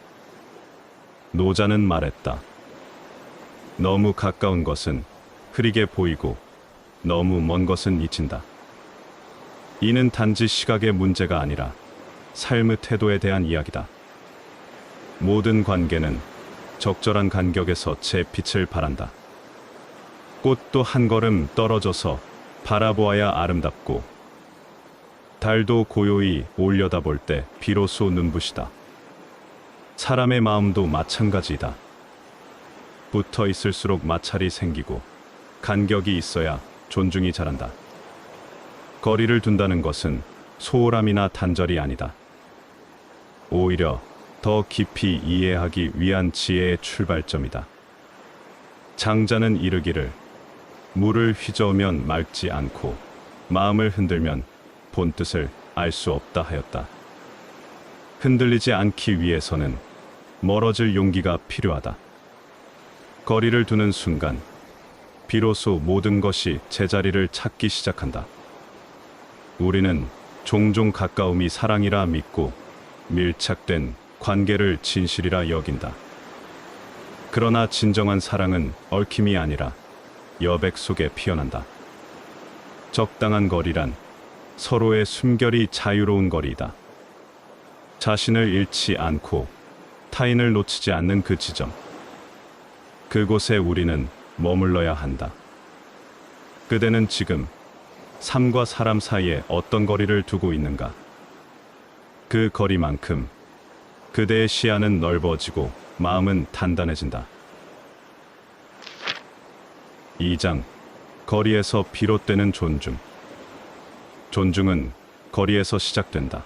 Speaker 1: 노자는 말했다. 너무 가까운 것은 흐리게 보이고 너무 먼 것은 잊힌다. 이는 단지 시각의 문제가 아니라 삶의 태도에 대한 이야기다. 모든 관계는 적절한 간격에서 제 빛을 발한다. 꽃도 한 걸음 떨어져서 바라보아야 아름답고, 달도 고요히 올려다볼 때 비로소 눈부시다. 사람의 마음도 마찬가지이다. 붙어 있을수록 마찰이 생기고 간격이 있어야 존중이 자란다. 거리를 둔다는 것은 소홀함이나 단절이 아니다. 오히려 더 깊이 이해하기 위한 지혜의 출발점이다. 장자는 이르기를 물을 휘저으면 맑지 않고 마음을 흔들면 본뜻을 알 수 없다 하였다. 흔들리지 않기 위해서는 멀어질 용기가 필요하다. 거리를 두는 순간 비로소 모든 것이 제자리를 찾기 시작한다. 우리는 종종 가까움이 사랑이라 믿고 밀착된 관계를 진실이라 여긴다. 그러나 진정한 사랑은 얽힘이 아니라 여백 속에 피어난다. 적당한 거리란 서로의 숨결이 자유로운 거리이다. 자신을 잃지 않고 타인을 놓치지 않는 그 지점, 그곳에 우리는 머물러야 한다. 그대는 지금 삶과 사람 사이에 어떤 거리를 두고 있는가? 그 거리만큼 그대의 시야는 넓어지고 마음은 단단해진다. 2장. 거리에서 비롯되는 존중. 존중은 거리에서 시작된다.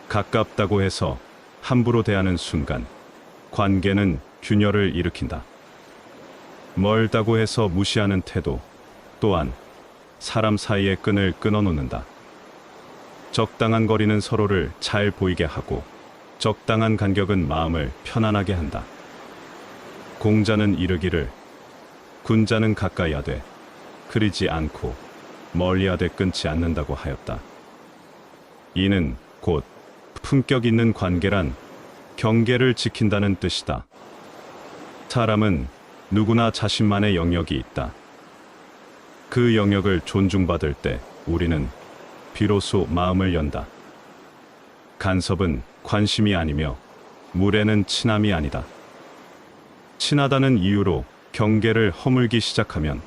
Speaker 1: 가깝다고 해서 함부로 대하는 순간 관계는 균열을 일으킨다. 멀다고 해서 무시하는 태도 또한 사람 사이의 끈을 끊어놓는다. 적당한 거리는 서로를 잘 보이게 하고 적당한 간격은 마음을 편안하게 한다. 공자는 이르기를 군자는 가까이 하되 그리지 않고 멀리 하되 끊지 않는다고 하였다. 이는 곧 품격 있는 관계란 경계를 지킨다는 뜻이다. 사람은 누구나 자신만의 영역이 있다. 그 영역을 존중받을 때 우리는 비로소 마음을 연다. 간섭은 관심이 아니며 무례는 친함이 아니다. 친하다는 이유로 경계를 허물기 시작하면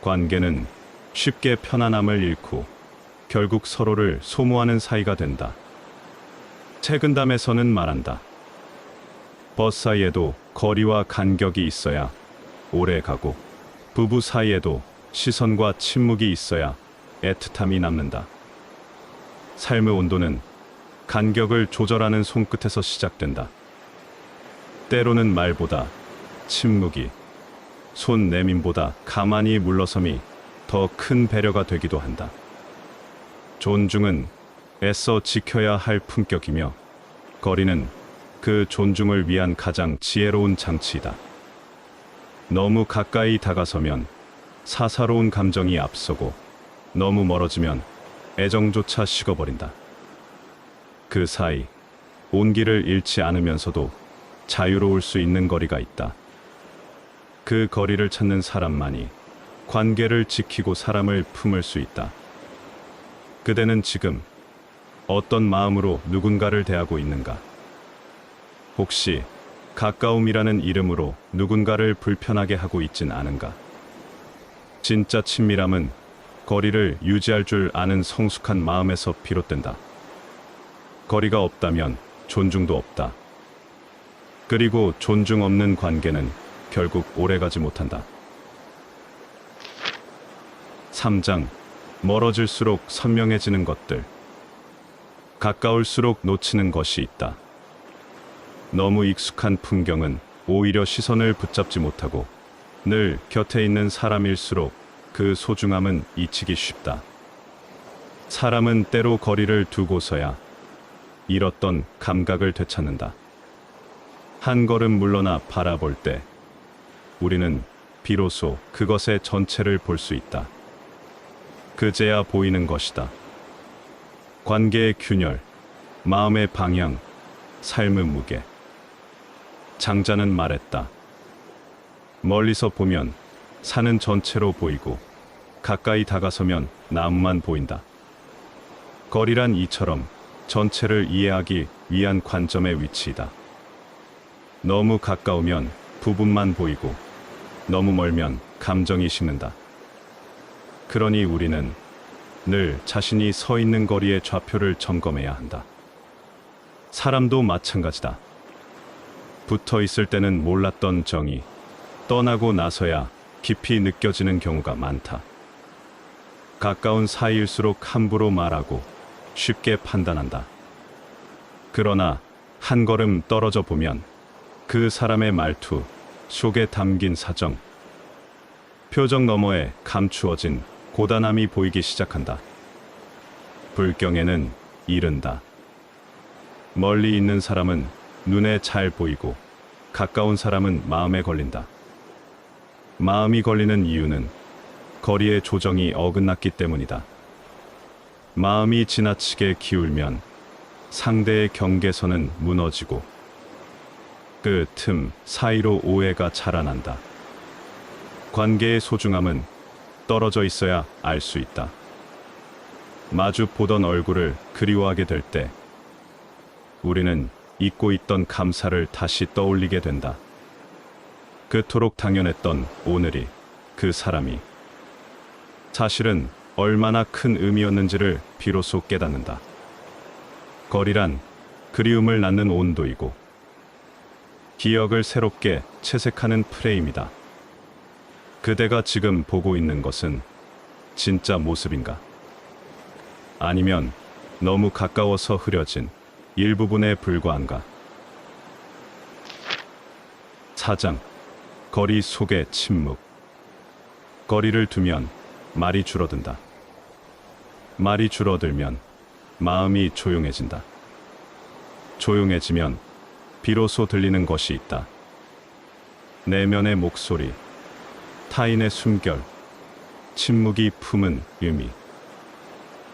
Speaker 1: 관계는 쉽게 편안함을 잃고 결국 서로를 소모하는 사이가 된다. 책은담에서는 말한다. 벗 사이에도 거리와 간격이 있어야 오래 가고 부부 사이에도 시선과 침묵이 있어야 애틋함이 남는다. 삶의 온도는 간격을 조절하는 손끝에서 시작된다. 때로는 말보다 침묵이, 손 내민보다 가만히 물러섬이 더 큰 배려가 되기도 한다. 존중은 애써 지켜야 할 품격이며 거리는 그 존중을 위한 가장 지혜로운 장치이다. 너무 가까이 다가서면 사사로운 감정이 앞서고 너무 멀어지면 애정조차 식어버린다. 그 사이 온기를 잃지 않으면서도 자유로울 수 있는 거리가 있다. 그 거리를 찾는 사람만이 관계를 지키고 사람을 품을 수 있다. 그대는 지금 어떤 마음으로 누군가를 대하고 있는가? 혹시 가까움이라는 이름으로 누군가를 불편하게 하고 있진 않은가? 진짜 친밀함은 거리를 유지할 줄 아는 성숙한 마음에서 비롯된다. 거리가 없다면 존중도 없다. 그리고 존중 없는 관계는 결국 오래가지 못한다. 3장. 멀어질수록 선명해지는 것들. 가까울수록 놓치는 것이 있다. 너무 익숙한 풍경은 오히려 시선을 붙잡지 못하고 늘 곁에 있는 사람일수록 그 소중함은 잊히기 쉽다. 사람은 때로 거리를 두고서야 잃었던 감각을 되찾는다. 한 걸음 물러나 바라볼 때 우리는 비로소 그것의 전체를 볼 수 있다. 그제야 보이는 것이다. 관계의 균열, 마음의 방향, 삶의 무게. 장자는 말했다. 멀리서 보면 산은 전체로 보이고 가까이 다가서면 나무만 보인다. 거리란 이처럼 전체를 이해하기 위한 관점의 위치이다. 너무 가까우면 부분만 보이고 너무 멀면 감정이 식는다. 그러니 우리는 늘 자신이 서 있는 거리의 좌표를 점검해야 한다. 사람도 마찬가지다. 붙어 있을 때는 몰랐던 정이 떠나고 나서야 깊이 느껴지는 경우가 많다. 가까운 사이일수록 함부로 말하고 쉽게 판단한다. 그러나 한 걸음 떨어져 보면 그 사람의 말투 속에 담긴 사정, 표정 너머에 감추어진 고단함이 보이기 시작한다. 불경에는 이른다. 멀리 있는 사람은 눈에 잘 보이고 가까운 사람은 마음에 걸린다. 마음이 걸리는 이유는 거리의 조정이 어긋났기 때문이다. 마음이 지나치게 기울면 상대의 경계선은 무너지고 그 틈 사이로 오해가 자라난다. 관계의 소중함은 떨어져 있어야 알 수 있다. 마주 보던 얼굴을 그리워하게 될 때 우리는 잊고 있던 감사를 다시 떠올리게 된다. 그토록 당연했던 오늘이, 그 사람이 사실은 얼마나 큰 의미였는지를 비로소 깨닫는다. 거리란 그리움을 낳는 온도이고 기억을 새롭게 채색하는 프레임이다. 그대가 지금 보고 있는 것은 진짜 모습인가? 아니면 너무 가까워서 흐려진 일부분에 불과한가? 4장. 거리 속의 침묵. 거리를 두면 말이 줄어든다. 말이 줄어들면 마음이 조용해진다. 조용해지면 비로소 들리는 것이 있다. 내면의 목소리, 타인의 숨결, 침묵이 품은 의미.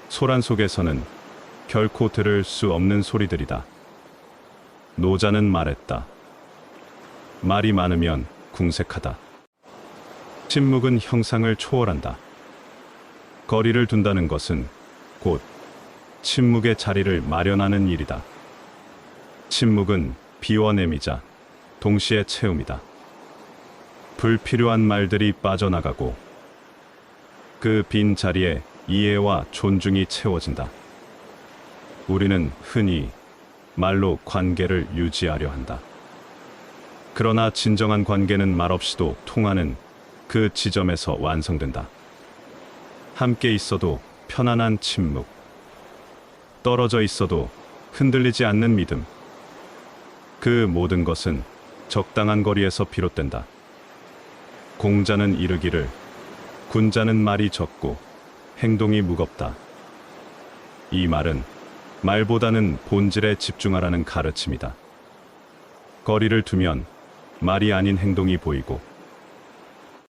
Speaker 1: 소란 속에서는 결코 들을 수 없는 소리들이다. 노자는 말했다. 말이 많으면 궁색하다. 침묵은 형상을 초월한다. 거리를 둔다는 것은 곧 침묵의 자리를 마련하는 일이다. 침묵은 비워냄이자 동시에 채움이다. 불필요한 말들이 빠져나가고 그 빈 자리에 이해와 존중이 채워진다. 우리는 흔히 말로 관계를 유지하려 한다. 그러나 진정한 관계는 말없이도 통하는 그 지점에서 완성된다. 함께 있어도 편안한 침묵, 떨어져 있어도 흔들리지 않는 믿음. 그 모든 것은 적당한 거리에서 비롯된다. 공자는 이르기를 군자는 말이 적고 행동이 무겁다. 이 말은 말보다는 본질에 집중하라는 가르침이다. 거리를 두면 말이 아닌 행동이 보이고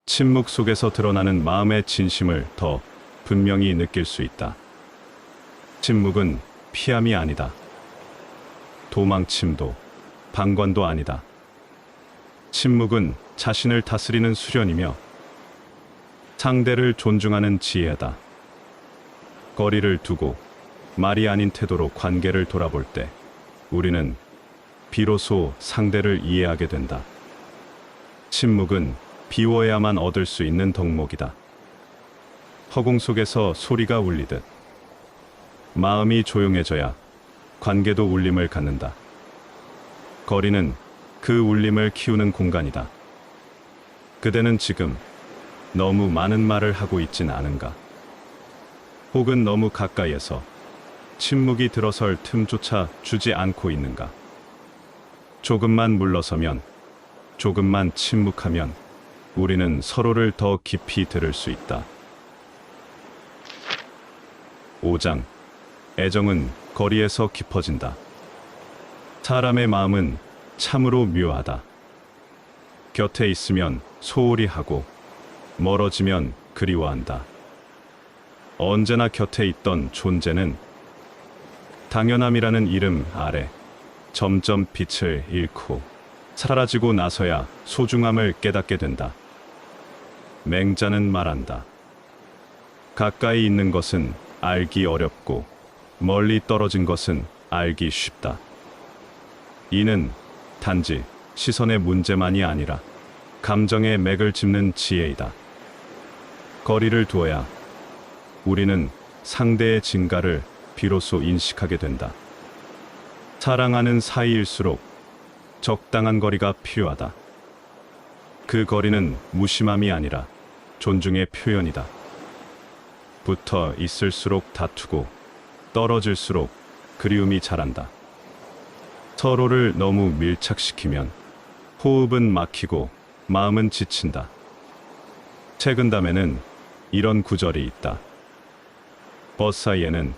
Speaker 1: 침묵 속에서 드러나는 마음의 진심을 더 분명히 느낄 수 있다. 침묵은 피함이 아니다. 도망침도 방관도 아니다. 침묵은 자신을 다스리는 수련이며 상대를 존중하는 지혜다. 거리를 두고 말이 아닌 태도로 관계를 돌아볼 때 우리는 비로소 상대를 이해하게 된다. 침묵은 비워야만 얻을 수 있는 덕목이다. 허공 속에서 소리가 울리듯 마음이 조용해져야 관계도 울림을 갖는다. 거리는 그 울림을 키우는 공간이다. 그대는 지금 너무 많은 말을 하고 있진 않은가? 혹은 너무 가까이에서 침묵이 들어설 틈조차 주지 않고 있는가? 조금만 물러서면, 조금만 침묵하면 우리는 서로를 더 깊이 들을 수 있다. 5장. 애정은 거리에서 깊어진다. 사람의 마음은 참으로 묘하다. 곁에 있으면 소홀히 하고 멀어지면 그리워한다. 언제나 곁에 있던 존재는 당연함이라는 이름 아래 점점 빛을 잃고 사라지고 나서야 소중함을 깨닫게 된다. 맹자는 말한다. 가까이 있는 것은 알기 어렵고 멀리 떨어진 것은 알기 쉽다. 이는 단지 시선의 문제만이 아니라 감정의 맥을 짚는 지혜이다. 거리를 두어야 우리는 상대의 진가를 비로소 인식하게 된다. 사랑하는 사이일수록 적당한 거리가 필요하다. 그 거리는 무심함이 아니라 존중의 표현이다. 붙어 있을수록 다투고 떨어질수록 그리움이 자란다. 서로를 너무 밀착시키면 호흡은 막히고 마음은 지친다. 책은담에는 이런 구절이 있다. 벗 사이에는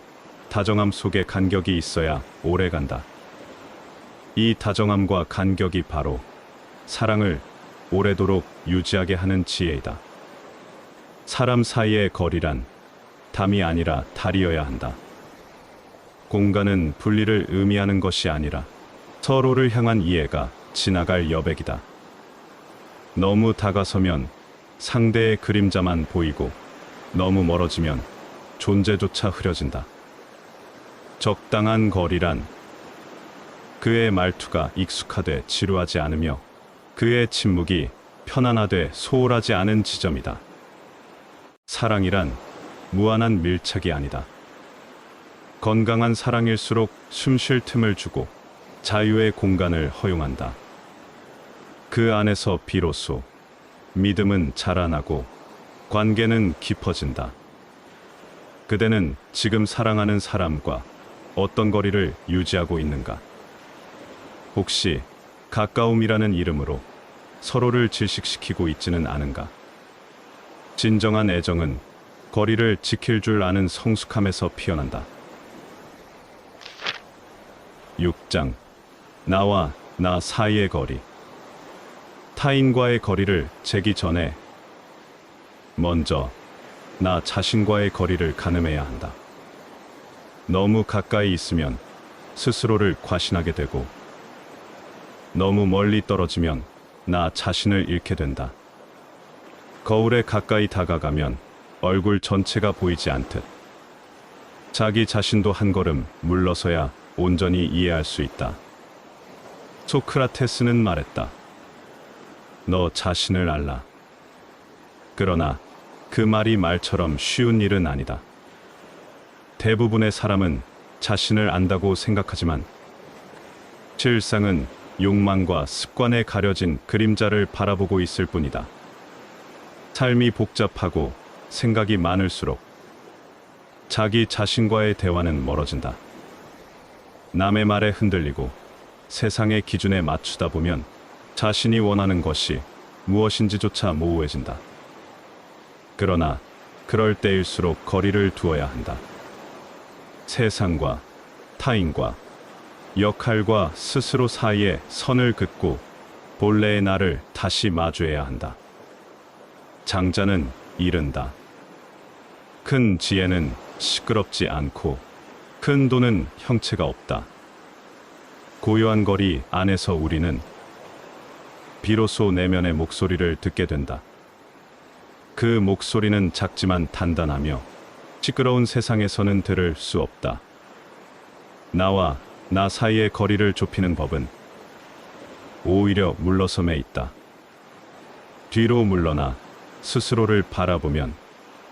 Speaker 1: 다정함 속에 간격이 있어야 오래 간다. 이 다정함과 간격이 바로 사랑을 오래도록 유지하게 하는 지혜이다. 사람 사이의 거리란 담이 아니라 달이어야 한다. 공간은 분리를 의미하는 것이 아니라 서로를 향한 이해가 지나갈 여백이다. 너무 다가서면 상대의 그림자만 보이고 너무 멀어지면 존재조차 흐려진다. 적당한 거리란 그의 말투가 익숙하되 지루하지 않으며 그의 침묵이 편안하되 소홀하지 않은 지점이다. 사랑이란 무한한 밀착이 아니다. 건강한 사랑일수록 숨 쉴 틈을 주고 자유의 공간을 허용한다. 그 안에서 비로소 믿음은 자라나고 관계는 깊어진다. 그대는 지금 사랑하는 사람과 어떤 거리를 유지하고 있는가? 혹시 가까움이라는 이름으로 서로를 질식시키고 있지는 않은가? 진정한 애정은 거리를 지킬 줄 아는 성숙함에서 피어난다. 6장 나와 나 사이의 거리. 타인과의 거리를 재기 전에 먼저 나 자신과의 거리를 가늠해야 한다. 너무 가까이 있으면 스스로를 과신하게 되고 너무 멀리 떨어지면 나 자신을 잃게 된다. 거울에 가까이 다가가면 얼굴 전체가 보이지 않듯 자기 자신도 한 걸음 물러서야 온전히 이해할 수 있다. 소크라테스는 말했다. 너 자신을 알라. 그러나 그 말이 말처럼 쉬운 일은 아니다. 대부분의 사람은 자신을 안다고 생각하지만 실상은 욕망과 습관에 가려진 그림자를 바라보고 있을 뿐이다. 삶이 복잡하고 생각이 많을수록 자기 자신과의 대화는 멀어진다. 남의 말에 흔들리고 세상의 기준에 맞추다 보면 자신이 원하는 것이 무엇인지조차 모호해진다. 그러나 그럴 때일수록 거리를 두어야 한다. 세상과 타인과 역할과 스스로 사이에 선을 긋고 본래의 나를 다시 마주해야 한다. 장자는 이른다. 큰 지혜는 시끄럽지 않고 큰 돈은 형체가 없다. 고요한 거리 안에서 우리는 비로소 내면의 목소리를 듣게 된다. 그 목소리는 작지만 단단하며 시끄러운 세상에서는 들을 수 없다. 나와 나 사이의 거리를 좁히는 법은 오히려 물러섬에 있다. 뒤로 물러나 스스로를 바라보면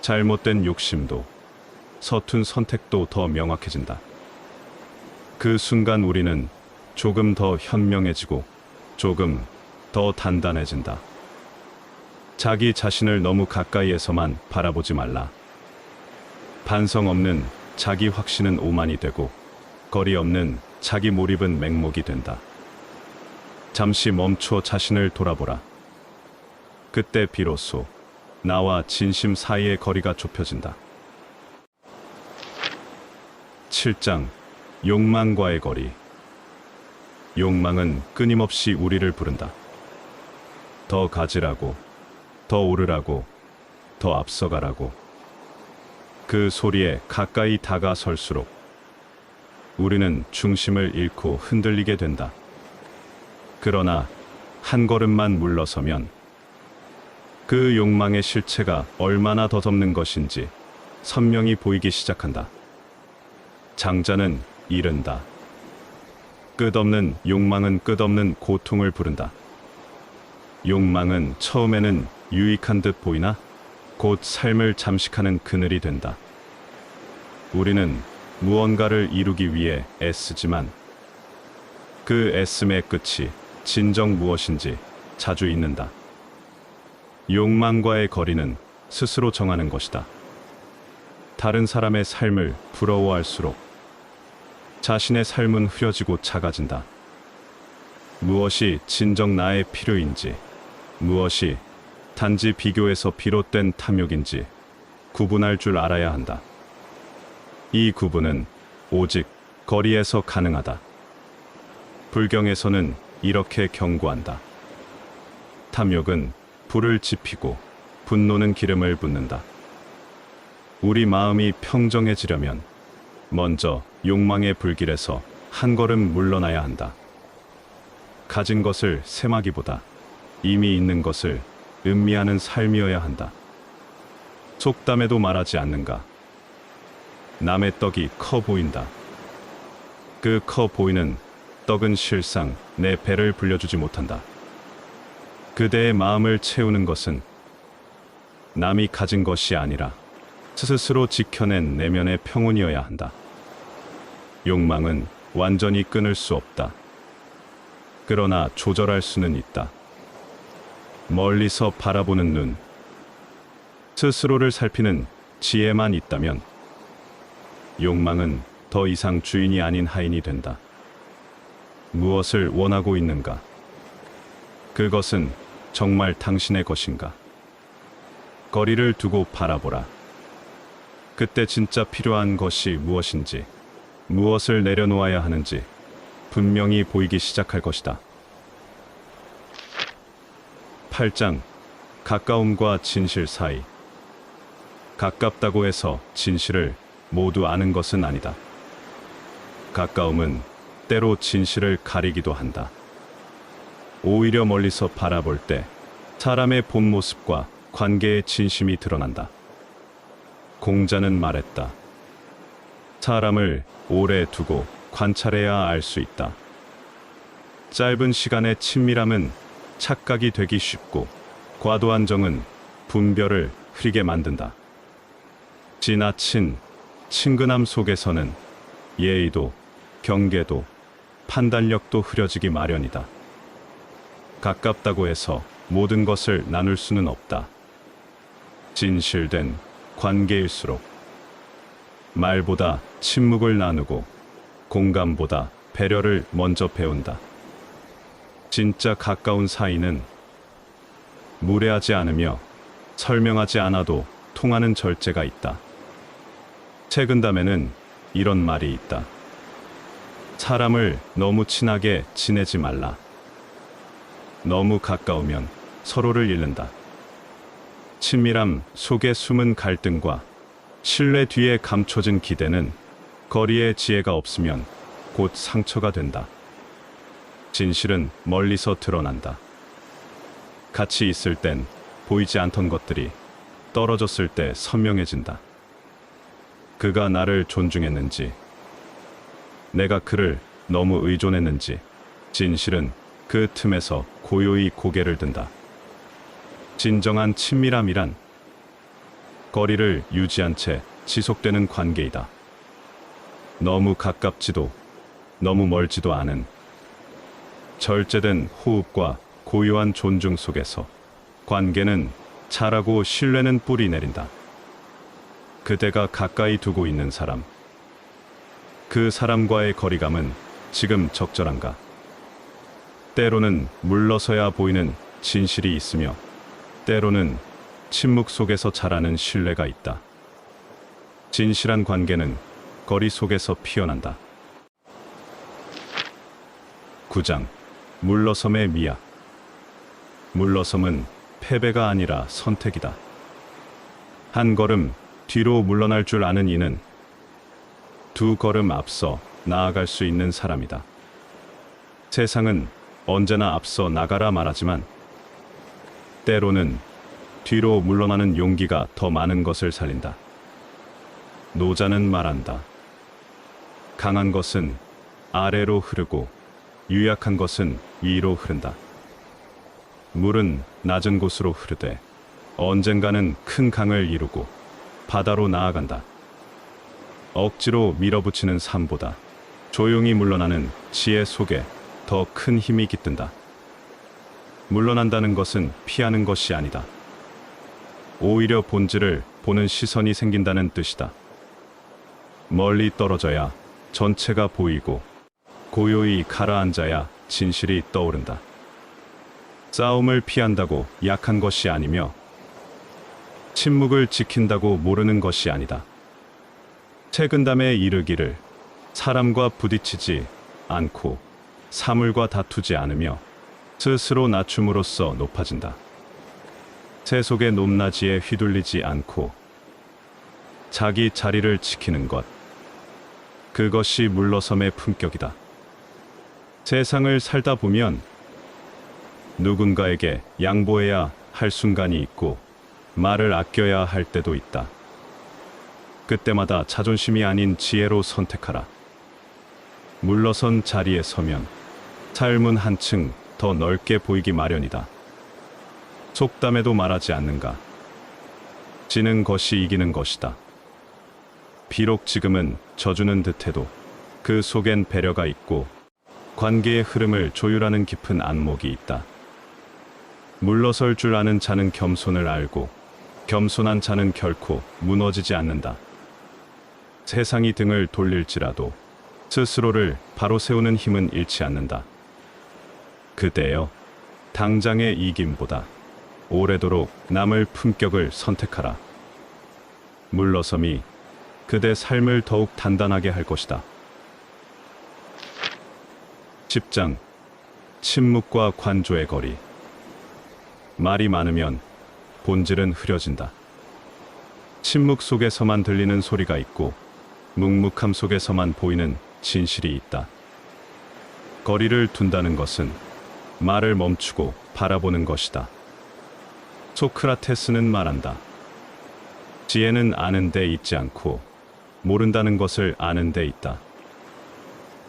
Speaker 1: 잘못된 욕심도 서툰 선택도 더 명확해진다. 그 순간 우리는 조금 더 현명해지고 조금 더 단단해진다. 자기 자신을 너무 가까이에서만 바라보지 말라. 반성 없는 자기 확신은 오만이 되고 거리 없는 자기 몰입은 맹목이 된다. 잠시 멈춰 자신을 돌아보라. 그때 비로소 나와 진심 사이의 거리가 좁혀진다. 7장 욕망과의 거리. 욕망은 끊임없이 우리를 부른다. 더 가지라고, 더 오르라고, 더 앞서가라고. 그 소리에 가까이 다가설수록 우리는 중심을 잃고 흔들리게 된다. 그러나 한 걸음만 물러서면 그 욕망의 실체가 얼마나 더덥는 것인지 선명히 보이기 시작한다. 장자는 이른다. 끝없는 욕망은 끝없는 고통을 부른다. 욕망은 처음에는 유익한 듯 보이나 곧 삶을 잠식하는 그늘이 된다. 우리는 무언가를 이루기 위해 애쓰지만 그 애씀의 끝이 진정 무엇인지 자주 잊는다. 욕망과의 거리는 스스로 정하는 것이다. 다른 사람의 삶을 부러워할수록 자신의 삶은 흐려지고 작아진다. 무엇이 진정 나의 필요인지, 무엇이 단지 비교에서 비롯된 탐욕인지 구분할 줄 알아야 한다. 이 구분은 오직 거리에서 가능하다. 불경에서는 이렇게 경고한다. 탐욕은 불을 지피고 분노는 기름을 붓는다. 우리 마음이 평정해지려면 먼저 욕망의 불길에서 한 걸음 물러나야 한다. 가진 것을 셈하기보다 이미 있는 것을 음미하는 삶이어야 한다. 속담에도 말하지 않는가? 남의 떡이 커 보인다. 그 커 보이는 떡은 실상 내 배를 불려주지 못한다. 그대의 마음을 채우는 것은 남이 가진 것이 아니라 스스로 지켜낸 내면의 평온이어야 한다. 욕망은 완전히 끊을 수 없다. 그러나 조절할 수는 있다. 멀리서 바라보는 눈, 스스로를 살피는 지혜만 있다면 욕망은 더 이상 주인이 아닌 하인이 된다. 무엇을 원하고 있는가? 그것은 정말 당신의 것인가? 거리를 두고 바라보라. 그때 진짜 필요한 것이 무엇인지, 무엇을 내려놓아야 하는지 분명히 보이기 시작할 것이다. 8장 가까움과 진실 사이. 가깝다고 해서 진실을 모두 아는 것은 아니다. 가까움은 때로 진실을 가리기도 한다. 오히려 멀리서 바라볼 때 사람의 본 모습과 관계의 진심이 드러난다. 공자는 말했다. 사람을 오래 두고 관찰해야 알 수 있다. 짧은 시간의 친밀함은 착각이 되기 쉽고 과도한 정은 분별을 흐리게 만든다. 지나친 친근함 속에서는 예의도 경계도 판단력도 흐려지기 마련이다. 가깝다고 해서 모든 것을 나눌 수는 없다. 진실된 관계일수록 말보다 침묵을 나누고 공감보다 배려를 먼저 배운다. 진짜 가까운 사이는 무례하지 않으며 설명하지 않아도 통하는 절제가 있다. 책은담에는 이런 말이 있다. 사람을 너무 친하게 지내지 말라. 너무 가까우면 서로를 잃는다. 친밀함 속에 숨은 갈등과 신뢰 뒤에 감춰진 기대는 거리에 지혜가 없으면 곧 상처가 된다. 진실은 멀리서 드러난다. 같이 있을 땐 보이지 않던 것들이 떨어졌을 때 선명해진다. 그가 나를 존중했는지, 내가 그를 너무 의존했는지, 진실은 그 틈에서 고요히 고개를 든다. 진정한 친밀함이란 거리를 유지한 채 지속되는 관계이다. 너무 가깝지도 너무 멀지도 않은 절제된 호흡과 고요한 존중 속에서 관계는 자라고 신뢰는 뿌리 내린다. 그대가 가까이 두고 있는 사람, 그 사람과의 거리감은 지금 적절한가? 때로는 물러서야 보이는 진실이 있으며 때로는 침묵 속에서 자라는 신뢰가 있다. 진실한 관계는 거리 속에서 피어난다. 9장 물러섬의 미학. 물러섬은 패배가 아니라 선택이다. 한 걸음 뒤로 물러날 줄 아는 이는 두 걸음 앞서 나아갈 수 있는 사람이다. 세상은 언제나 앞서 나가라 말하지만 때로는 뒤로 물러나는 용기가 더 많은 것을 살린다. 노자는 말한다. 강한 것은 아래로 흐르고 유약한 것은 위로 흐른다. 물은 낮은 곳으로 흐르되 언젠가는 큰 강을 이루고 바다로 나아간다. 억지로 밀어붙이는 삶보다 조용히 물러나는 지혜 속에 더 큰 힘이 깃든다. 물러난다는 것은 피하는 것이 아니다. 오히려 본질을 보는 시선이 생긴다는 뜻이다. 멀리 떨어져야 전체가 보이고 고요히 가라앉아야 진실이 떠오른다. 싸움을 피한다고 약한 것이 아니며 침묵을 지킨다고 모르는 것이 아니다. 책은담에 이르기를 사람과 부딪히지 않고 사물과 다투지 않으며 스스로 낮춤으로써 높아진다. 새 속의 높낮이에 휘둘리지 않고 자기 자리를 지키는 것, 그것이 물러섬의 품격이다. 세상을 살다 보면 누군가에게 양보해야 할 순간이 있고 말을 아껴야 할 때도 있다. 그때마다 자존심이 아닌 지혜로 선택하라. 물러선 자리에 서면 삶은 한층 더 넓게 보이기 마련이다. 속담에도 말하지 않는가. 지는 것이 이기는 것이다. 비록 지금은 져주는 듯해도 그 속엔 배려가 있고 관계의 흐름을 조율하는 깊은 안목이 있다. 물러설 줄 아는 자는 겸손을 알고 겸손한 자는 결코 무너지지 않는다. 세상이 등을 돌릴지라도 스스로를 바로 세우는 힘은 잃지 않는다. 그대여, 당장의 이김보다 오래도록 남을 품격을 선택하라. 물러섬이 그대 삶을 더욱 단단하게 할 것이다. 10장 침묵과 관조의 거리. 말이 많으면 본질은 흐려진다. 침묵 속에서만 들리는 소리가 있고 묵묵함 속에서만 보이는 진실이 있다. 거리를 둔다는 것은 말을 멈추고 바라보는 것이다. 소크라테스는 말한다. 지혜는 아는 데 있지 않고 모른다는 것을 아는 데 있다.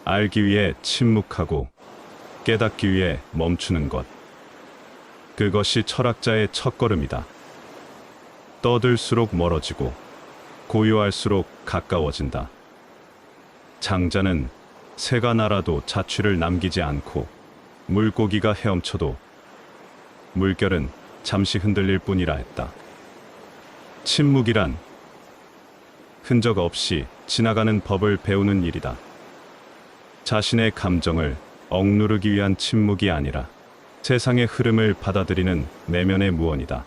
Speaker 1: 알기 위해 침묵하고 깨닫기 위해 멈추는 것. 그것이 철학자의 첫걸음이다. 떠들수록 멀어지고 고요할수록 가까워진다. 장자는 새가 날아도 자취를 남기지 않고 물고기가 헤엄쳐도 물결은 잠시 흔들릴 뿐이라 했다. 침묵이란 흔적 없이 지나가는 법을 배우는 일이다. 자신의 감정을 억누르기 위한 침묵이 아니라 세상의 흐름을 받아들이는 내면의 무언이다.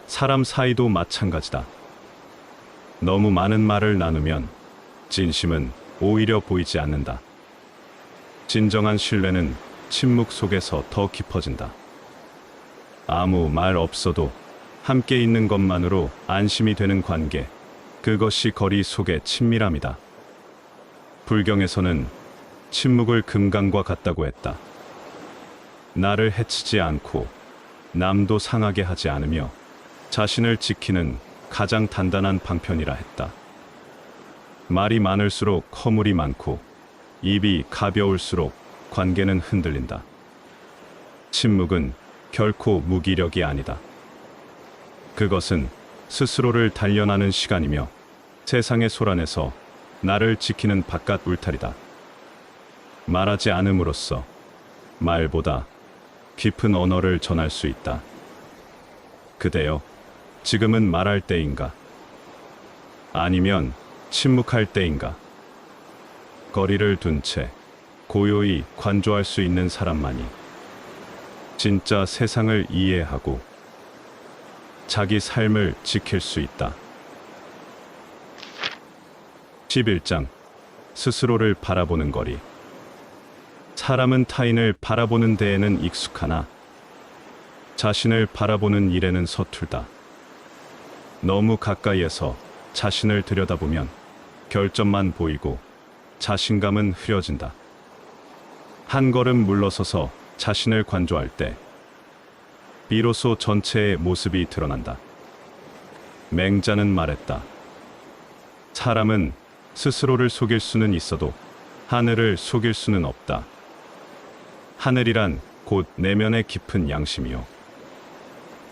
Speaker 1: 사람 사이도 마찬가지다. 너무 많은 말을 나누면 진심은 오히려 보이지 않는다. 진정한 신뢰는 침묵 속에서 더 깊어진다. 아무 말 없어도 함께 있는 것만으로 안심이 되는 관계, 그것이 거리 속의 친밀함이다. 불경에서는 침묵을 금강과 같다고 했다. 나를 해치지 않고 남도 상하게 하지 않으며 자신을 지키는 가장 단단한 방편이라 했다. 말이 많을수록 허물이 많고 입이 가벼울수록 관계는 흔들린다. 침묵은 결코 무기력이 아니다. 그것은 스스로를 단련하는 시간이며 세상의 소란에서 나를 지키는 바깥 울타리다. 말하지 않음으로써 말보다 깊은 언어를 전할 수 있다. 그대여, 지금은 말할 때인가? 아니면 침묵할 때인가? 거리를 둔 채 고요히 관조할 수 있는 사람만이 진짜 세상을 이해하고 자기 삶을 지킬 수 있다. 11장 스스로를 바라보는 거리. 사람은 타인을 바라보는 데에는 익숙하나 자신을 바라보는 일에는 서툴다. 너무 가까이에서 자신을 들여다보면 결점만 보이고 자신감은 흐려진다. 한 걸음 물러서서 자신을 관조할 때 비로소 전체의 모습이 드러난다. 맹자는 말했다. 사람은 스스로를 속일 수는 있어도 하늘을 속일 수는 없다. 하늘이란 곧 내면의 깊은 양심이요.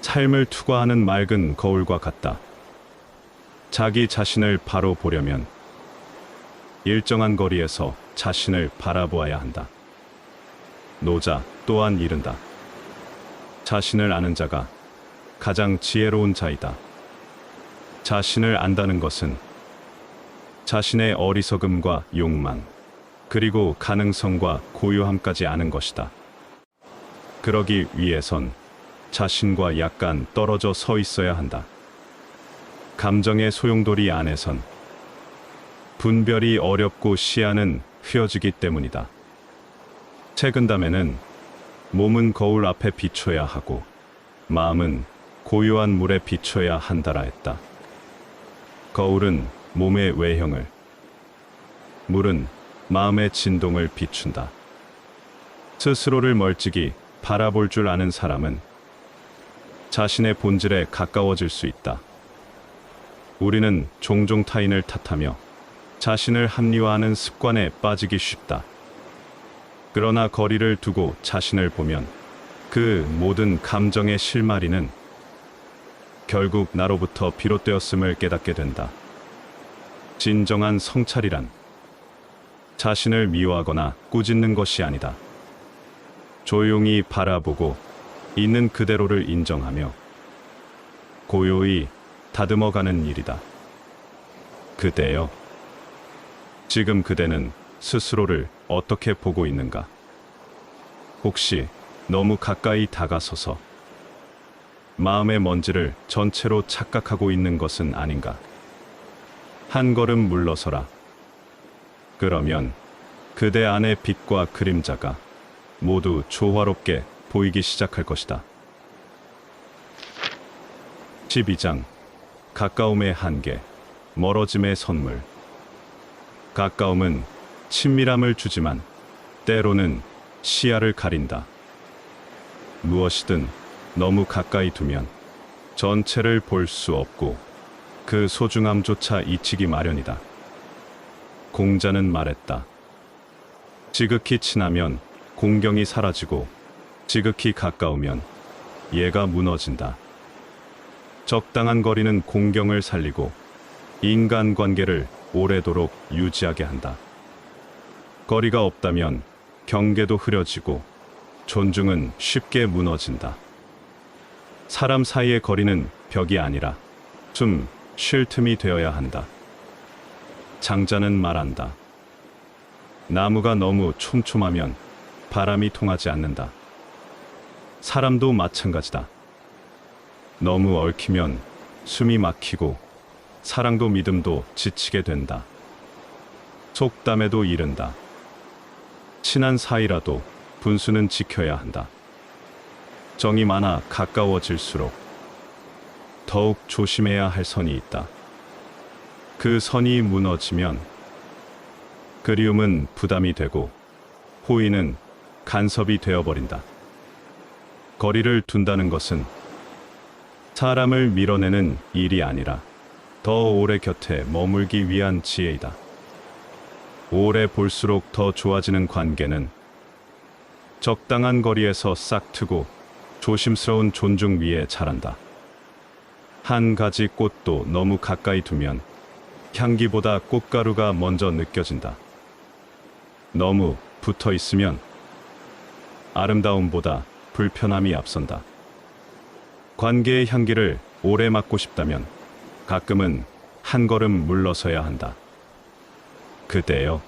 Speaker 1: 삶을 투과하는 맑은 거울과 같다. 자기 자신을 바로 보려면 일정한 거리에서 자신을 바라보아야 한다. 노자 또한 이른다. 자신을 아는 자가 가장 지혜로운 자이다. 자신을 안다는 것은 자신의 어리석음과 욕망, 그리고 가능성과 고요함까지 아는 것이다. 그러기 위해선 자신과 약간 떨어져 서 있어야 한다. 감정의 소용돌이 안에선 분별이 어렵고 시야는 휘어지기 때문이다. 책은담에는 몸은 거울 앞에 비춰야 하고 마음은 고요한 물에 비춰야 한다라 했다. 거울은 몸의 외형을, 물은 마음의 진동을 비춘다. 스스로를 멀찍이 바라볼 줄 아는 사람은 자신의 본질에 가까워질 수 있다. 우리는 종종 타인을 탓하며 자신을 합리화하는 습관에 빠지기 쉽다. 그러나 거리를 두고 자신을 보면 그 모든 감정의 실마리는 결국 나로부터 비롯되었음을 깨닫게 된다. 진정한 성찰이란 자신을 미워하거나 꾸짖는 것이 아니다. 조용히 바라보고 있는 그대로를 인정하며 고요히 다듬어가는 일이다. 그대여, 지금 그대는 스스로를 어떻게 보고 있는가? 혹시 너무 가까이 다가서서 마음의 먼지를 전체로 착각하고 있는 것은 아닌가? 한 걸음 물러서라. 그러면 그대 안의 빛과 그림자가 모두 조화롭게 보이기 시작할 것이다. 12장 가까움의 한계, 멀어짐의 선물. 가까움은 친밀함을 주지만 때로는 시야를 가린다. 무엇이든 너무 가까이 두면 전체를 볼 수 없고 그 소중함조차 잊히기 마련이다. 공자는 말했다. 지극히 친하면 공경이 사라지고 지극히 가까우면 예가 무너진다. 적당한 거리는 공경을 살리고 인간관계를 오래도록 유지하게 한다. 거리가 없다면 경계도 흐려지고 존중은 쉽게 무너진다. 사람 사이의 거리는 벽이 아니라 좀 쉴 틈이 되어야 한다. 장자는 말한다. 나무가 너무 촘촘하면 바람이 통하지 않는다. 사람도 마찬가지다. 너무 얽히면 숨이 막히고 사랑도 믿음도 지치게 된다. 속담에도 이른다. 친한 사이라도 분수는 지켜야 한다. 정이 많아 가까워질수록 더욱 조심해야 할 선이 있다. 그 선이 무너지면 그리움은 부담이 되고 호의는 간섭이 되어버린다. 거리를 둔다는 것은 사람을 밀어내는 일이 아니라 더 오래 곁에 머물기 위한 지혜이다. 오래 볼수록 더 좋아지는 관계는 적당한 거리에서 싹트고 조심스러운 존중 위에 자란다. 한 가지 꽃도 너무 가까이 두면 향기보다 꽃가루가 먼저 느껴진다. 너무 붙어 있으면 아름다움보다 불편함이 앞선다. 관계의 향기를 오래 맡고 싶다면 가끔은 한 걸음 물러서야 한다. 그대여,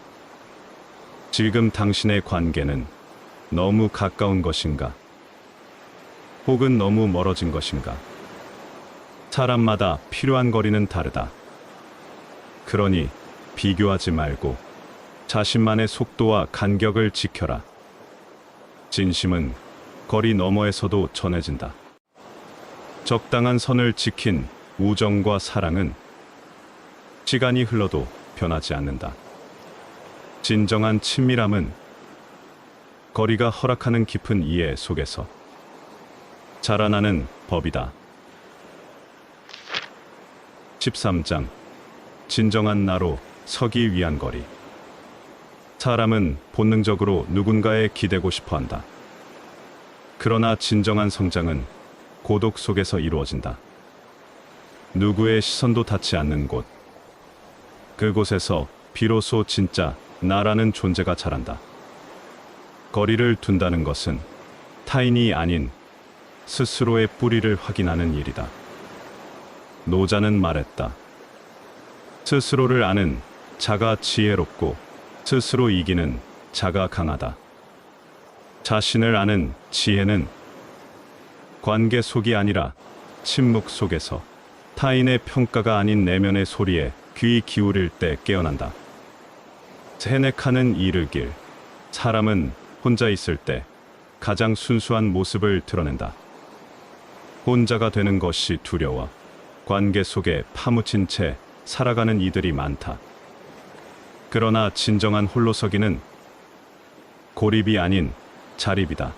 Speaker 1: 지금 당신의 관계는 너무 가까운 것인가? 혹은 너무 멀어진 것인가? 사람마다 필요한 거리는 다르다. 그러니 비교하지 말고 자신만의 속도와 간격을 지켜라. 진심은 거리 너머에서도 전해진다. 적당한 선을 지킨 우정과 사랑은 시간이 흘러도 변하지 않는다. 진정한 친밀함은 거리가 허락하는 깊은 이해 속에서 자라나는 법이다. 13장 진정한 나로 서기 위한 거리. 사람은 본능적으로 누군가에 기대고 싶어 한다. 그러나 진정한 성장은 고독 속에서 이루어진다. 누구의 시선도 닿지 않는 곳. 그곳에서 비로소 진짜 나라는 존재가 자란다. 거리를 둔다는 것은 타인이 아닌 스스로의 뿌리를 확인하는 일이다. 노자는 말했다. 스스로를 아는 자가 지혜롭고 스스로 이기는 자가 강하다. 자신을 아는 지혜는 관계 속이 아니라 침묵 속에서 타인의 평가가 아닌 내면의 소리에 귀 기울일 때 깨어난다. 세네카는 이르길, 사람은 혼자 있을 때 가장 순수한 모습을 드러낸다. 혼자가 되는 것이 두려워 관계 속에 파묻힌 채 살아가는 이들이 많다. 그러나 진정한 홀로서기는 고립이 아닌 자립이다.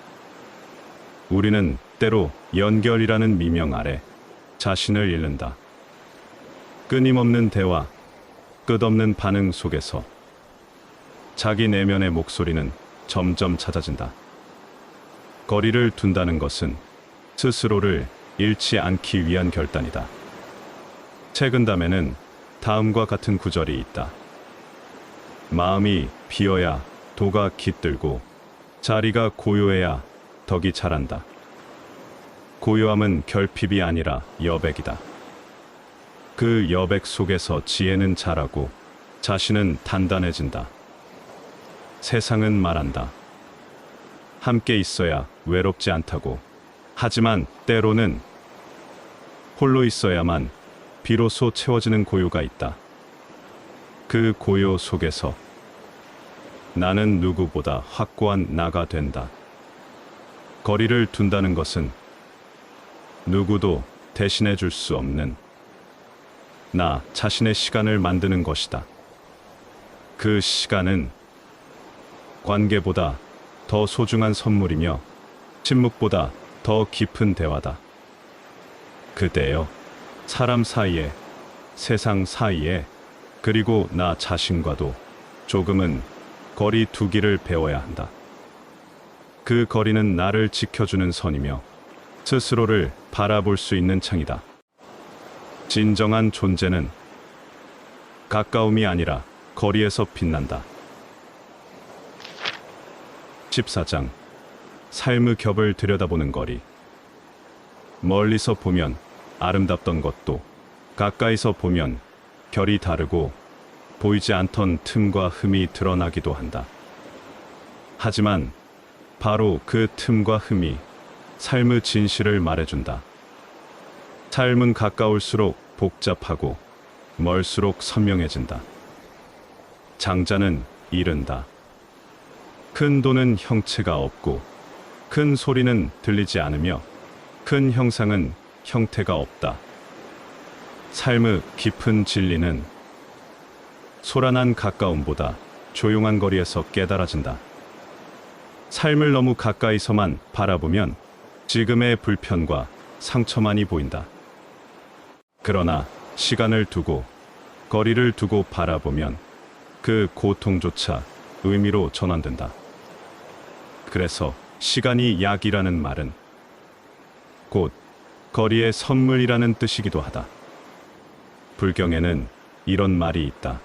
Speaker 1: 우리는 때로 연결이라는 미명 아래 자신을 잃는다. 끊임없는 대화, 끝없는 반응 속에서 자기 내면의 목소리는 점점 찾아진다. 거리를 둔다는 것은 스스로를 잃지 않기 위한 결단이다. 책은담에는 다음과 같은 구절이 있다. 마음이 비어야 도가 깃들고 자리가 고요해야 덕이 자란다. 고요함은 결핍이 아니라 여백이다. 그 여백 속에서 지혜는 자라고 자신은 단단해진다. 세상은 말한다. 함께 있어야 외롭지 않다고. 하지만 때로는 홀로 있어야만 비로소 채워지는 고요가 있다. 그 고요 속에서 나는 누구보다 확고한 나가 된다. 거리를 둔다는 것은 누구도 대신해 줄 수 없는 나 자신의 시간을 만드는 것이다. 그 시간은 관계보다 더 소중한 선물이며 침묵보다 더 깊은 대화다. 그대여, 사람 사이에, 세상 사이에, 그리고 나 자신과도 조금은 거리 두기를 배워야 한다. 그 거리는 나를 지켜주는 선이며 스스로를 바라볼 수 있는 창이다. 진정한 존재는 가까움이 아니라 거리에서 빛난다. 14장 삶의 겹을 들여다보는 거리. 멀리서 보면 아름답던 것도 가까이서 보면 결이 다르고 보이지 않던 틈과 흠이 드러나기도 한다. 하지만 바로 그 틈과 흠이 삶의 진실을 말해준다. 삶은 가까울수록 복잡하고 멀수록 선명해진다. 장자는 이른다. 큰 돈은 형체가 없고 큰 소리는 들리지 않으며 큰 형상은 형태가 없다. 삶의 깊은 진리는 소란한 가까움보다 조용한 거리에서 깨달아진다. 삶을 너무 가까이서만 바라보면 지금의 불편과 상처만이 보인다. 그러나 시간을 두고 거리를 두고 바라보면 그 고통조차 의미로 전환된다. 그래서 시간이 약이라는 말은 곧 거리의 선물이라는 뜻이기도 하다. 불경에는 이런 말이 있다.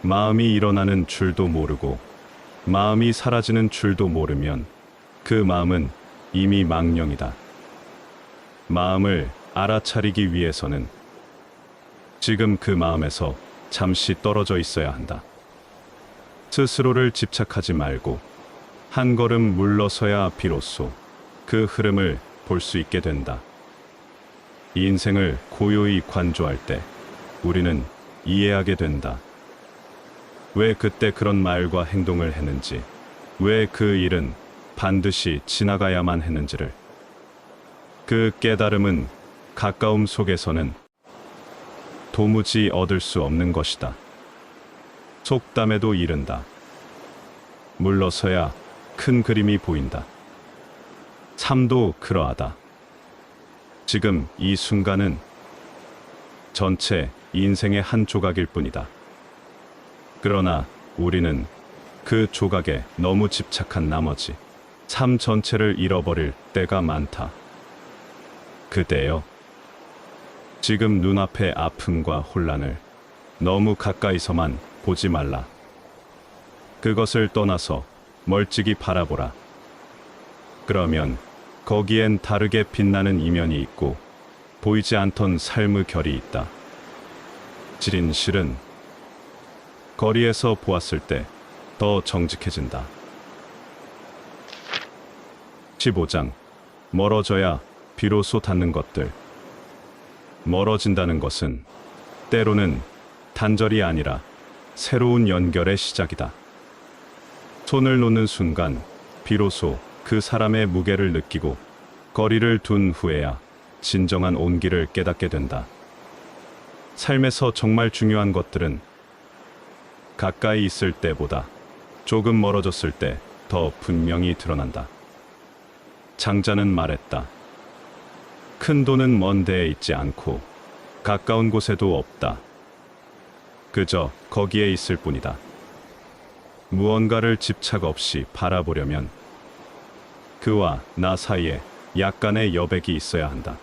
Speaker 1: 마음이 일어나는 줄도 모르고 마음이 사라지는 줄도 모르면 그 마음은 이미 망령이다. 마음을 알아차리기 위해서는 지금 그 마음에서 잠시 떨어져 있어야 한다. 스스로를 집착하지 말고 한 걸음 물러서야 비로소 그 흐름을 볼 수 있게 된다. 이 인생을 고요히 관조할 때 우리는 이해하게 된다. 왜 그때 그런 말과 행동을 했는지, 왜 그 일은 반드시 지나가야만 했는지를. 그 깨달음은 가까움 속에서는 도무지 얻을 수 없는 것이다. 속담에도 이른다. 물러서야 큰 그림이 보인다. 삶도 그러하다. 지금 이 순간은 전체 인생의 한 조각일 뿐이다. 그러나 우리는 그 조각에 너무 집착한 나머지 삶 전체를 잃어버릴 때가 많다. 그대여, 지금 눈앞의 아픔과 혼란을 너무 가까이서만 보지 말라. 그것을 떠나서 멀찍이 바라보라. 그러면 거기엔 다르게 빛나는 이면이 있고 보이지 않던 삶의 결이 있다. 진실은 거리에서 보았을 때 더 정직해진다. 15장. 멀어져야 비로소 닿는 것들. 멀어진다는 것은 때로는 단절이 아니라 새로운 연결의 시작이다. 손을 놓는 순간 비로소 그 사람의 무게를 느끼고 거리를 둔 후에야 진정한 온기를 깨닫게 된다. 삶에서 정말 중요한 것들은 가까이 있을 때보다 조금 멀어졌을 때 더 분명히 드러난다. 장자는 말했다. 큰 돈은 먼 데에 있지 않고 가까운 곳에도 없다. 그저 거기에 있을 뿐이다. 무언가를 집착 없이 바라보려면 그와 나 사이에 약간의 여백이 있어야 한다.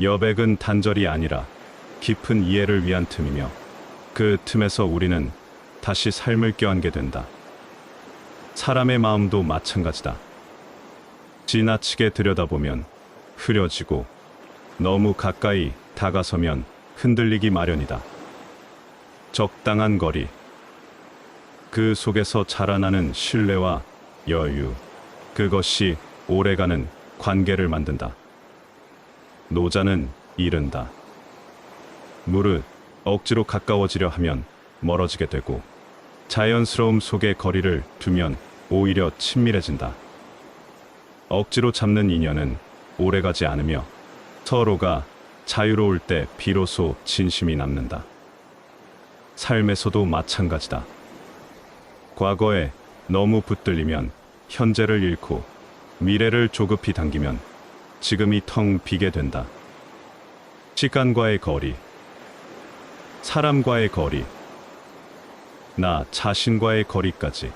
Speaker 1: 여백은 단절이 아니라 깊은 이해를 위한 틈이며 그 틈에서 우리는 다시 삶을 껴안게 된다. 사람의 마음도 마찬가지다. 지나치게 들여다보면 흐려지고 너무 가까이 다가서면 흔들리기 마련이다. 적당한 거리, 그 속에서 자라나는 신뢰와 여유, 그것이 오래가는 관계를 만든다. 노자는 이른다. 무릇 억지로 가까워지려 하면 멀어지게 되고 자연스러움 속에 거리를 두면 오히려 친밀해진다. 억지로 잡는 인연은 오래가지 않으며 서로가 자유로울 때 비로소 진심이 남는다. 삶에서도 마찬가지다. 과거에 너무 붙들리면 현재를 잃고 미래를 조급히 당기면 지금이 텅 비게 된다. 시간과의 거리, 사람과의 거리, 나 자신과의 거리까지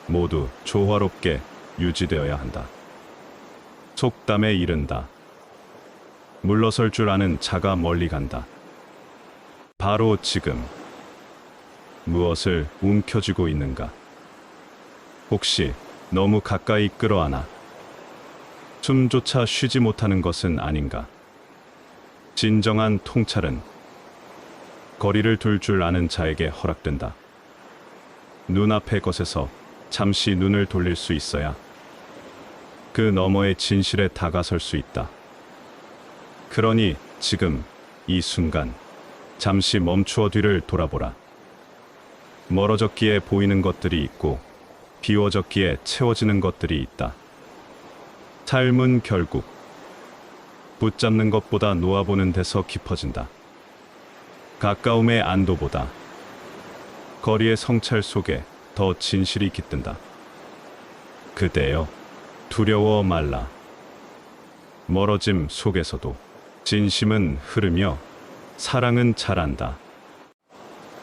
Speaker 1: 모두 조화롭게 유지되어야 한다. 속담에 이른다. 물러설 줄 아는 자가 멀리 간다. 바로 지금 무엇을 움켜쥐고 있는가? 혹시 너무 가까이 끌어안아 숨조차 쉬지 못하는 것은 아닌가? 진정한 통찰은 거리를 둘 줄 아는 자에게 허락된다. 눈앞의 것에서 잠시 눈을 돌릴 수 있어야 그 너머의 진실에 다가설 수 있다. 그러니 지금 이 순간 잠시 멈추어 뒤를 돌아보라. 멀어졌기에 보이는 것들이 있고 비워졌기에 채워지는 것들이 있다. 삶은 결국 붙잡는 것보다 놓아보는 데서 깊어진다. 가까움의 안도보다 거리의 성찰 속에 더 진실이 깃든다. 그대여, 두려워 말라. 멀어짐 속에서도 진심은 흐르며 사랑은 자란다.